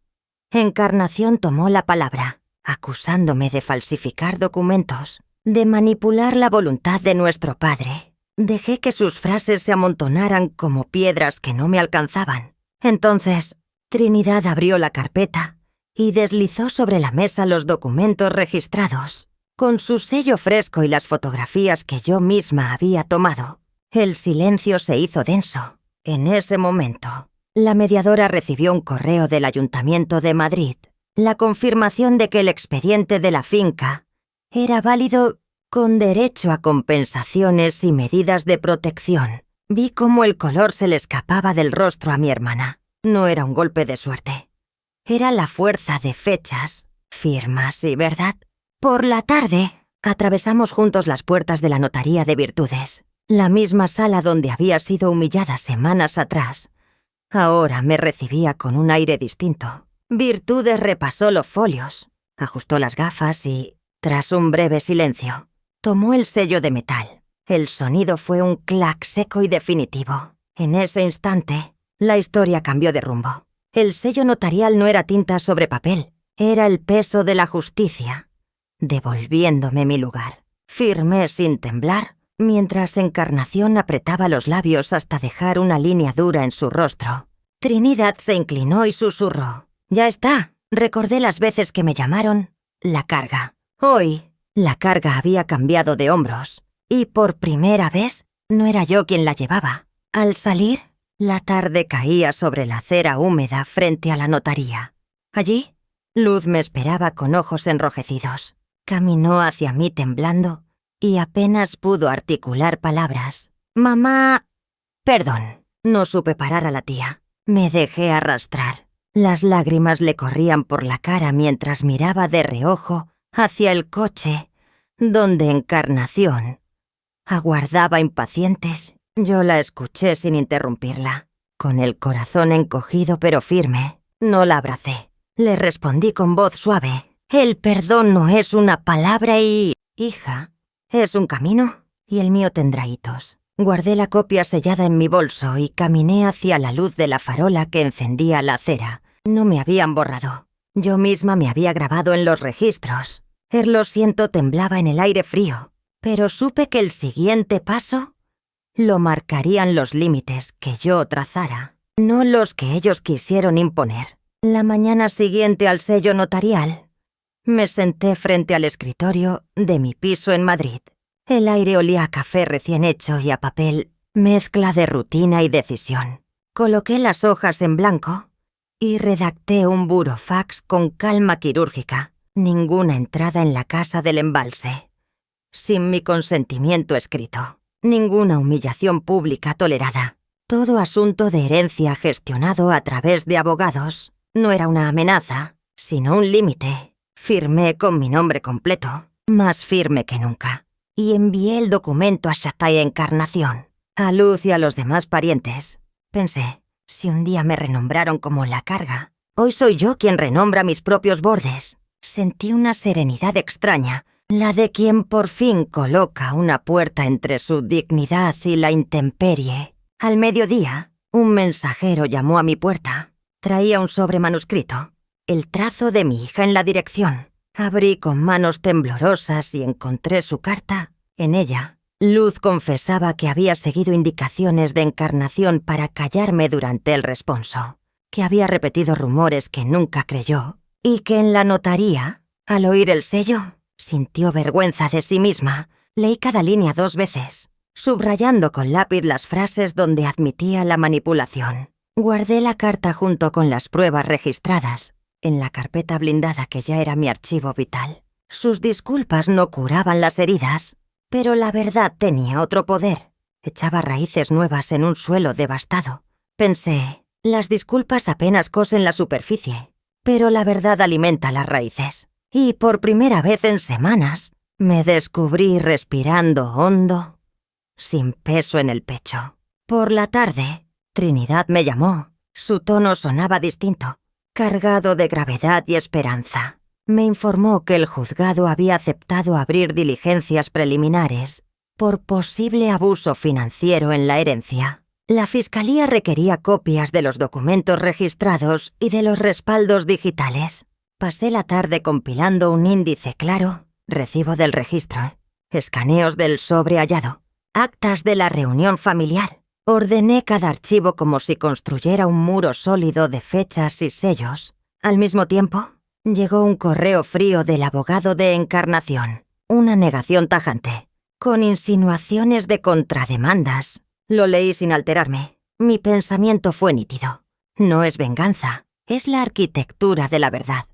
[SPEAKER 1] Encarnación tomó la palabra, acusándome de falsificar documentos, de manipular la voluntad de nuestro padre. Dejé que sus frases se amontonaran como piedras que no me alcanzaban. Entonces, Trinidad abrió la carpeta y deslizó sobre la mesa los documentos registrados, con su sello fresco y las fotografías que yo misma había tomado. El silencio se hizo denso. En ese momento, la mediadora recibió un correo del Ayuntamiento de Madrid, la confirmación de que el expediente de la finca era válido con derecho a compensaciones y medidas de protección. Vi cómo el color se le escapaba del rostro a mi hermana. No era un golpe de suerte. Era la fuerza de fechas, firmas y verdad. Por la tarde, atravesamos juntos las puertas de la Notaría de Virtudes, la misma sala donde había sido humillada semanas atrás. Ahora me recibía con un aire distinto. Virtudes repasó los folios, ajustó las gafas y, tras un breve silencio, tomó el sello de metal. El sonido fue un clac seco y definitivo. En ese instante, la historia cambió de rumbo. El sello notarial no era tinta sobre papel, era el peso de la justicia, devolviéndome mi lugar. Firmé sin temblar, mientras Encarnación apretaba los labios hasta dejar una línea dura en su rostro. Trinidad se inclinó y susurró. «Ya está». Recordé las veces que me llamaron la carga. Hoy, la carga había cambiado de hombros, y por primera vez no era yo quien la llevaba. Al salir, la tarde caía sobre la acera húmeda frente a la notaría. Allí, Luz me esperaba con ojos enrojecidos. Caminó hacia mí temblando y apenas pudo articular palabras. «Mamá...» Perdón, no supe parar a la tía. Me dejé arrastrar. Las lágrimas le corrían por la cara mientras miraba de reojo hacia el coche, donde Encarnación aguardaba impacientes. Yo la escuché sin interrumpirla. Con el corazón encogido pero firme, no la abracé. Le respondí con voz suave. «El perdón no es una palabra y... hija, es un camino, y el mío tendrá hitos». Guardé la copia sellada en mi bolso y caminé hacia la luz de la farola que encendía la acera. No me habían borrado. Yo misma me había grabado en los registros. Lo siento temblaba en el aire frío, pero supe que el siguiente paso lo marcarían los límites que yo trazara, no los que ellos quisieron imponer. La mañana siguiente al sello notarial, me senté frente al escritorio de mi piso en Madrid. El aire olía a café recién hecho y a papel, mezcla de rutina y decisión. Coloqué las hojas en blanco y redacté un burofax con calma quirúrgica. Ninguna entrada en la casa del embalse sin mi consentimiento escrito. Ninguna humillación pública tolerada. Todo asunto de herencia gestionado a través de abogados. No era una amenaza, sino un límite. Firmé con mi nombre completo, más firme que nunca, y envié el documento a Shatay Encarnación, a Luz y a los demás parientes. Pensé, si un día me renombraron como la carga, hoy soy yo quien renombra mis propios bordes. Sentí una serenidad extraña, la de quien por fin coloca una puerta entre su dignidad y la intemperie. Al mediodía, un mensajero llamó a mi puerta. Traía un sobre manuscrito, el trazo de mi hija en la dirección. Abrí con manos temblorosas y encontré su carta. En ella, Luz confesaba que había seguido indicaciones de Encarnación para callarme durante el responso, que había repetido rumores que nunca creyó, y que en la notaría, al oír el sello, sintió vergüenza de sí misma. Leí cada línea 2 veces, subrayando con lápiz las frases donde admitía la manipulación. Guardé la carta junto con las pruebas registradas, en la carpeta blindada que ya era mi archivo vital. Sus disculpas no curaban las heridas, pero la verdad tenía otro poder. Echaba raíces nuevas en un suelo devastado. Pensé, las disculpas apenas cosen la superficie, pero la verdad alimenta las raíces. Y por primera vez en semanas, me descubrí respirando hondo, sin peso en el pecho. Por la tarde, Trinidad me llamó. Su tono sonaba distinto, cargado de gravedad y esperanza. Me informó que el juzgado había aceptado abrir diligencias preliminares por posible abuso financiero en la herencia. La fiscalía requería copias de los documentos registrados y de los respaldos digitales. Pasé la tarde compilando un índice claro, recibo del registro, escaneos del sobre hallado, actas de la reunión familiar. Ordené cada archivo como si construyera un muro sólido de fechas y sellos. Al mismo tiempo, llegó un correo frío del abogado de Encarnación, una negación tajante, con insinuaciones de contrademandas. Lo leí sin alterarme. Mi pensamiento fue nítido. No es venganza, es la arquitectura de la verdad.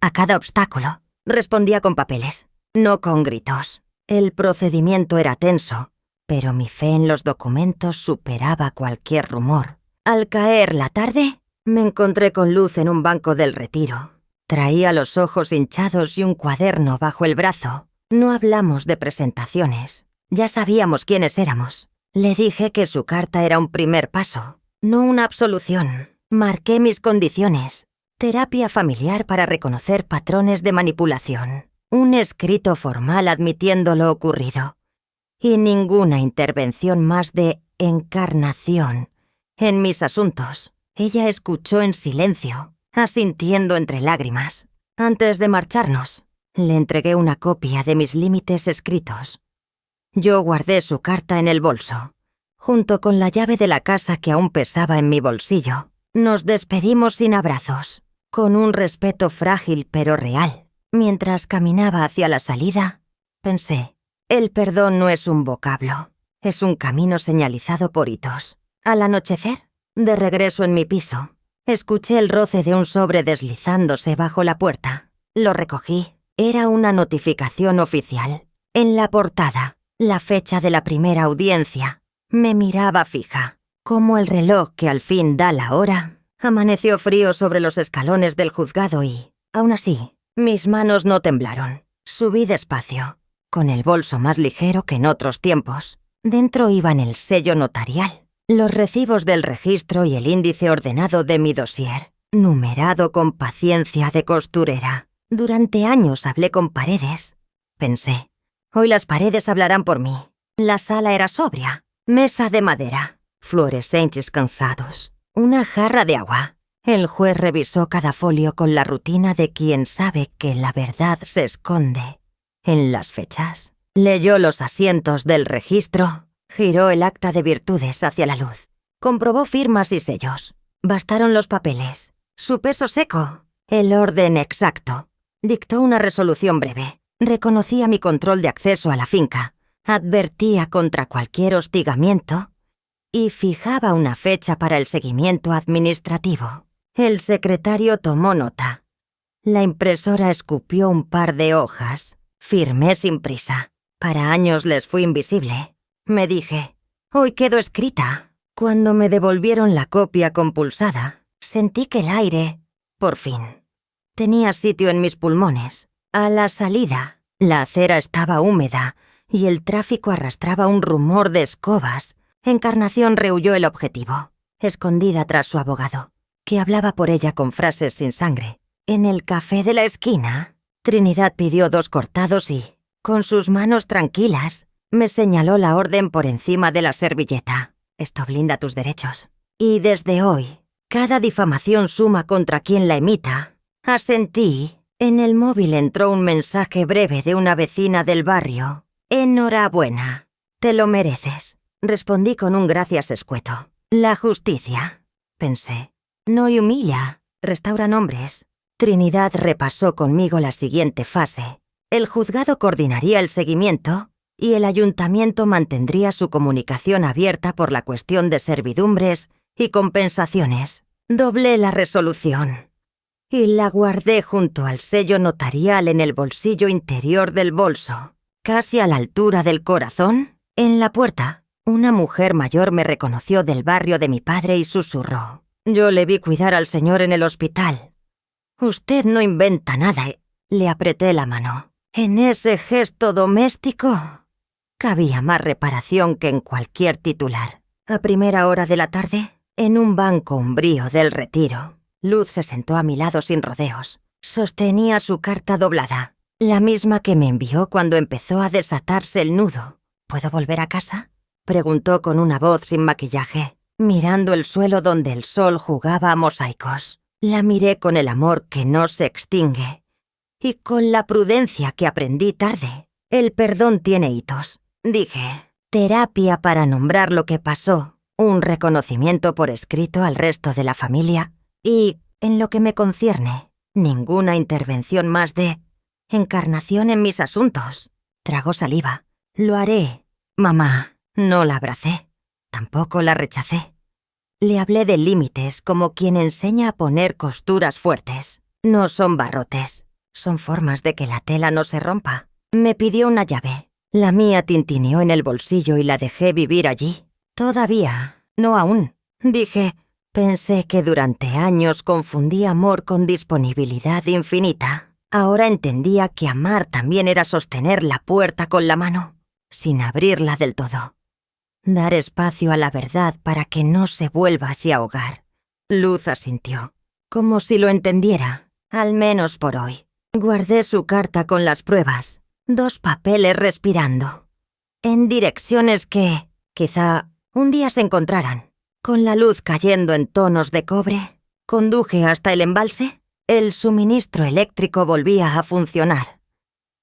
[SPEAKER 1] A cada obstáculo, respondía con papeles, no con gritos. El procedimiento era tenso, pero mi fe en los documentos superaba cualquier rumor. Al caer la tarde, me encontré con Luz en un banco del retiro. Traía los ojos hinchados y un cuaderno bajo el brazo. No hablamos de presentaciones. Ya sabíamos quiénes éramos. Le dije que su carta era un primer paso, no una absolución. Marqué mis condiciones. Terapia familiar para reconocer patrones de manipulación. Un escrito formal admitiendo lo ocurrido. Y ninguna intervención más de encarnación en mis asuntos. Ella escuchó en silencio, asintiendo entre lágrimas. Antes de marcharnos, le entregué una copia de mis límites escritos. Yo guardé su carta en el bolso, junto con la llave de la casa que aún pesaba en mi bolsillo. Nos despedimos sin abrazos, con un respeto frágil pero real. Mientras caminaba hacia la salida, pensé, el perdón no es un vocablo, es un camino señalizado por hitos. Al anochecer, de regreso en mi piso, escuché el roce de un sobre deslizándose bajo la puerta. Lo recogí. Era una notificación oficial. En la portada, la fecha de la primera audiencia. Me miraba fija, como el reloj que al fin da la hora. Amaneció frío sobre los escalones del juzgado y, aún así, mis manos no temblaron. Subí despacio, con el bolso más ligero que en otros tiempos. Dentro iban el sello notarial, los recibos del registro y el índice ordenado de mi dossier, numerado con paciencia de costurera. Durante años hablé con paredes. Pensé, hoy las paredes hablarán por mí. La sala era sobria, mesa de madera, fluorescentes cansados, una jarra de agua. El juez revisó cada folio con la rutina de quien sabe que la verdad se esconde en las fechas. Leyó los asientos del registro, giró el acta de virtudes hacia la luz. Comprobó firmas y sellos. Bastaron los papeles, su peso seco, el orden exacto. Dictó una resolución breve. Reconocía mi control de acceso a la finca, advertía contra cualquier hostigamiento y fijaba una fecha para el seguimiento administrativo. El secretario tomó nota. La impresora escupió un par de hojas. Firmé sin prisa. Para años les fui invisible. Me dije, hoy quedo escrita. Cuando me devolvieron la copia compulsada, sentí que el aire, por fin, tenía sitio en mis pulmones. A la salida, la acera estaba húmeda y el tráfico arrastraba un rumor de escobas. Encarnación rehuyó el objetivo, escondida tras su abogado, que hablaba por ella con frases sin sangre. En el café de la esquina, Trinidad pidió 2 cortados y, con sus manos tranquilas, me señaló la orden por encima de la servilleta. Esto blinda tus derechos. Y desde hoy, cada difamación suma contra quien la emita. Asentí. En el móvil entró un mensaje breve de una vecina del barrio. Enhorabuena. Te lo mereces. Respondí con un gracias escueto. La justicia, pensé, no humilla, restaura nombres. Trinidad repasó conmigo la siguiente fase. El juzgado coordinaría el seguimiento y el ayuntamiento mantendría su comunicación abierta por la cuestión de servidumbres y compensaciones. Doblé la resolución y la guardé junto al sello notarial en el bolsillo interior del bolso, casi a la altura del corazón. En la puerta, una mujer mayor me reconoció del barrio de mi padre y susurró. Yo le vi cuidar al señor en el hospital. Usted no inventa nada. Le apreté la mano. En ese gesto doméstico cabía más reparación que en cualquier titular. A primera hora de la tarde, en un banco umbrío del Retiro, Luz se sentó a mi lado sin rodeos. Sostenía su carta doblada, la misma que me envió cuando empezó a desatarse el nudo. ¿Puedo volver a casa?, preguntó con una voz sin maquillaje, mirando el suelo donde el sol jugaba a mosaicos. La miré con el amor que no se extingue y con la prudencia que aprendí tarde. El perdón tiene hitos, dije. Terapia para nombrar lo que pasó, un reconocimiento por escrito al resto de la familia y, en lo que me concierne, ninguna intervención más de encarnación en mis asuntos. Tragó saliva. Lo haré, mamá. No la abracé. Tampoco la rechacé. Le hablé de límites como quien enseña a poner costuras fuertes. No son barrotes, son formas de que la tela no se rompa. Me pidió una llave. La mía tintineó en el bolsillo y la dejé vivir allí. Todavía, no aún. Dije, pensé que durante años confundí amor con disponibilidad infinita. Ahora entendía que amar también era sostener la puerta con la mano, sin abrirla del todo. Dar espacio a la verdad para que no se vuelva así a ahogar. Luz asintió, como si lo entendiera, al menos por hoy. Guardé su carta con las pruebas, 2 papeles respirando, en direcciones que, quizá, un día se encontraran. Con la luz cayendo en tonos de cobre, conduje hasta el embalse. El suministro eléctrico volvía a funcionar.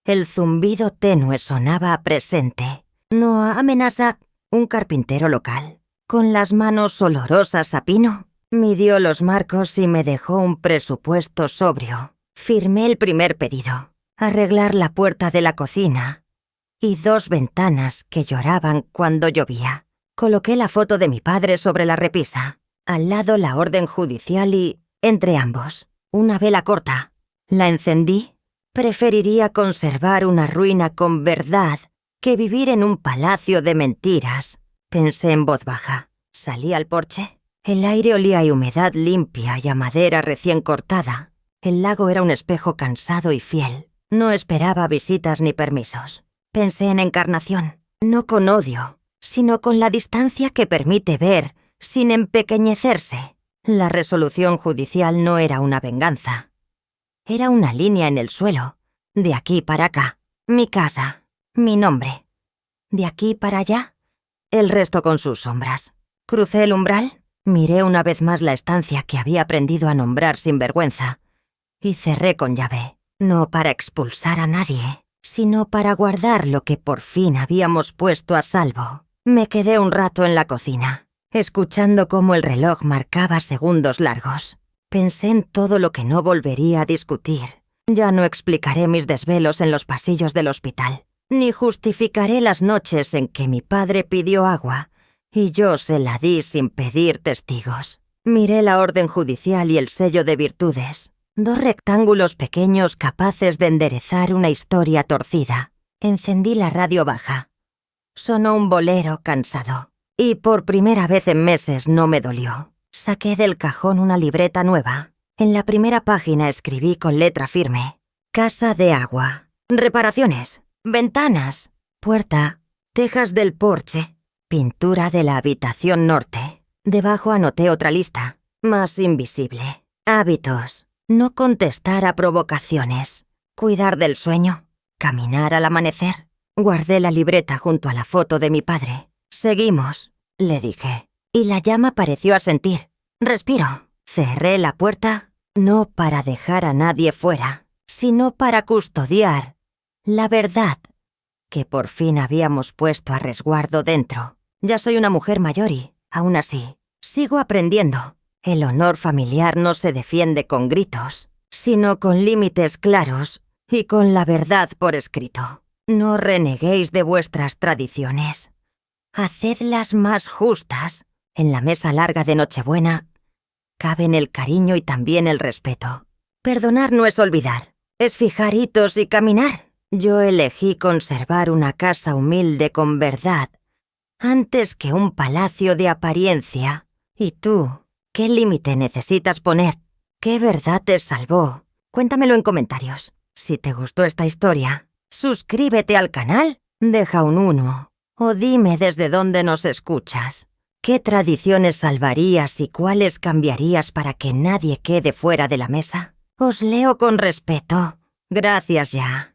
[SPEAKER 1] El zumbido tenue sonaba presente. No amenaza. Un carpintero local, con las manos olorosas a pino, midió los marcos y me dejó un presupuesto sobrio. Firmé el primer pedido, arreglar la puerta de la cocina y 2 ventanas que lloraban cuando llovía. Coloqué la foto de mi padre sobre la repisa, al lado la orden judicial y, entre ambos, una vela corta. La encendí. Preferiría conservar una ruina con verdad que vivir en un palacio de mentiras, pensé en voz baja. Salí al porche. El aire olía a humedad limpia y a madera recién cortada. El lago era un espejo cansado y fiel. No esperaba visitas ni permisos. Pensé en Encarnación, no con odio, sino con la distancia que permite ver sin empequeñecerse. La resolución judicial no era una venganza. Era una línea en el suelo, de aquí para acá, mi casa. Mi nombre. De aquí para allá, el resto con sus sombras. Crucé el umbral, miré una vez más la estancia que había aprendido a nombrar sin vergüenza y cerré con llave, no para expulsar a nadie, sino para guardar lo que por fin habíamos puesto a salvo. Me quedé un rato en la cocina, escuchando cómo el reloj marcaba segundos largos. Pensé en todo lo que no volvería a discutir. Ya no explicaré mis desvelos en los pasillos del hospital. Ni justificaré las noches en que mi padre pidió agua y yo se la di sin pedir testigos. Miré la orden judicial y el sello de virtudes, 2 rectángulos pequeños capaces de enderezar una historia torcida. Encendí la radio baja. Sonó un bolero cansado y por primera vez en meses no me dolió. Saqué del cajón una libreta nueva. En la primera página escribí con letra firme: Casa de agua, reparaciones, ventanas, puerta, tejas del porche, pintura de la habitación norte. Debajo anoté otra lista, más invisible. Hábitos, no contestar a provocaciones, cuidar del sueño, caminar al amanecer. Guardé la libreta junto a la foto de mi padre. Seguimos, le dije, y la llama pareció asentir. Respiro. Cerré la puerta, no para dejar a nadie fuera, sino para custodiar la verdad que por fin habíamos puesto a resguardo dentro. Ya soy una mujer mayor y, aún así, sigo aprendiendo. El honor familiar no se defiende con gritos, sino con límites claros y con la verdad por escrito. No reneguéis de vuestras tradiciones. Hacedlas más justas. En la mesa larga de Nochebuena caben el cariño y también el respeto. Perdonar no es olvidar, es fijar hitos y caminar. Yo elegí conservar una casa humilde con verdad antes que un palacio de apariencia. ¿Y tú? ¿Qué límite necesitas poner? ¿Qué verdad te salvó? Cuéntamelo en comentarios. Si te gustó esta historia, suscríbete al canal, deja un 1 o dime desde dónde nos escuchas. ¿Qué tradiciones salvarías y cuáles cambiarías para que nadie quede fuera de la mesa? Os leo con respeto. Gracias ya.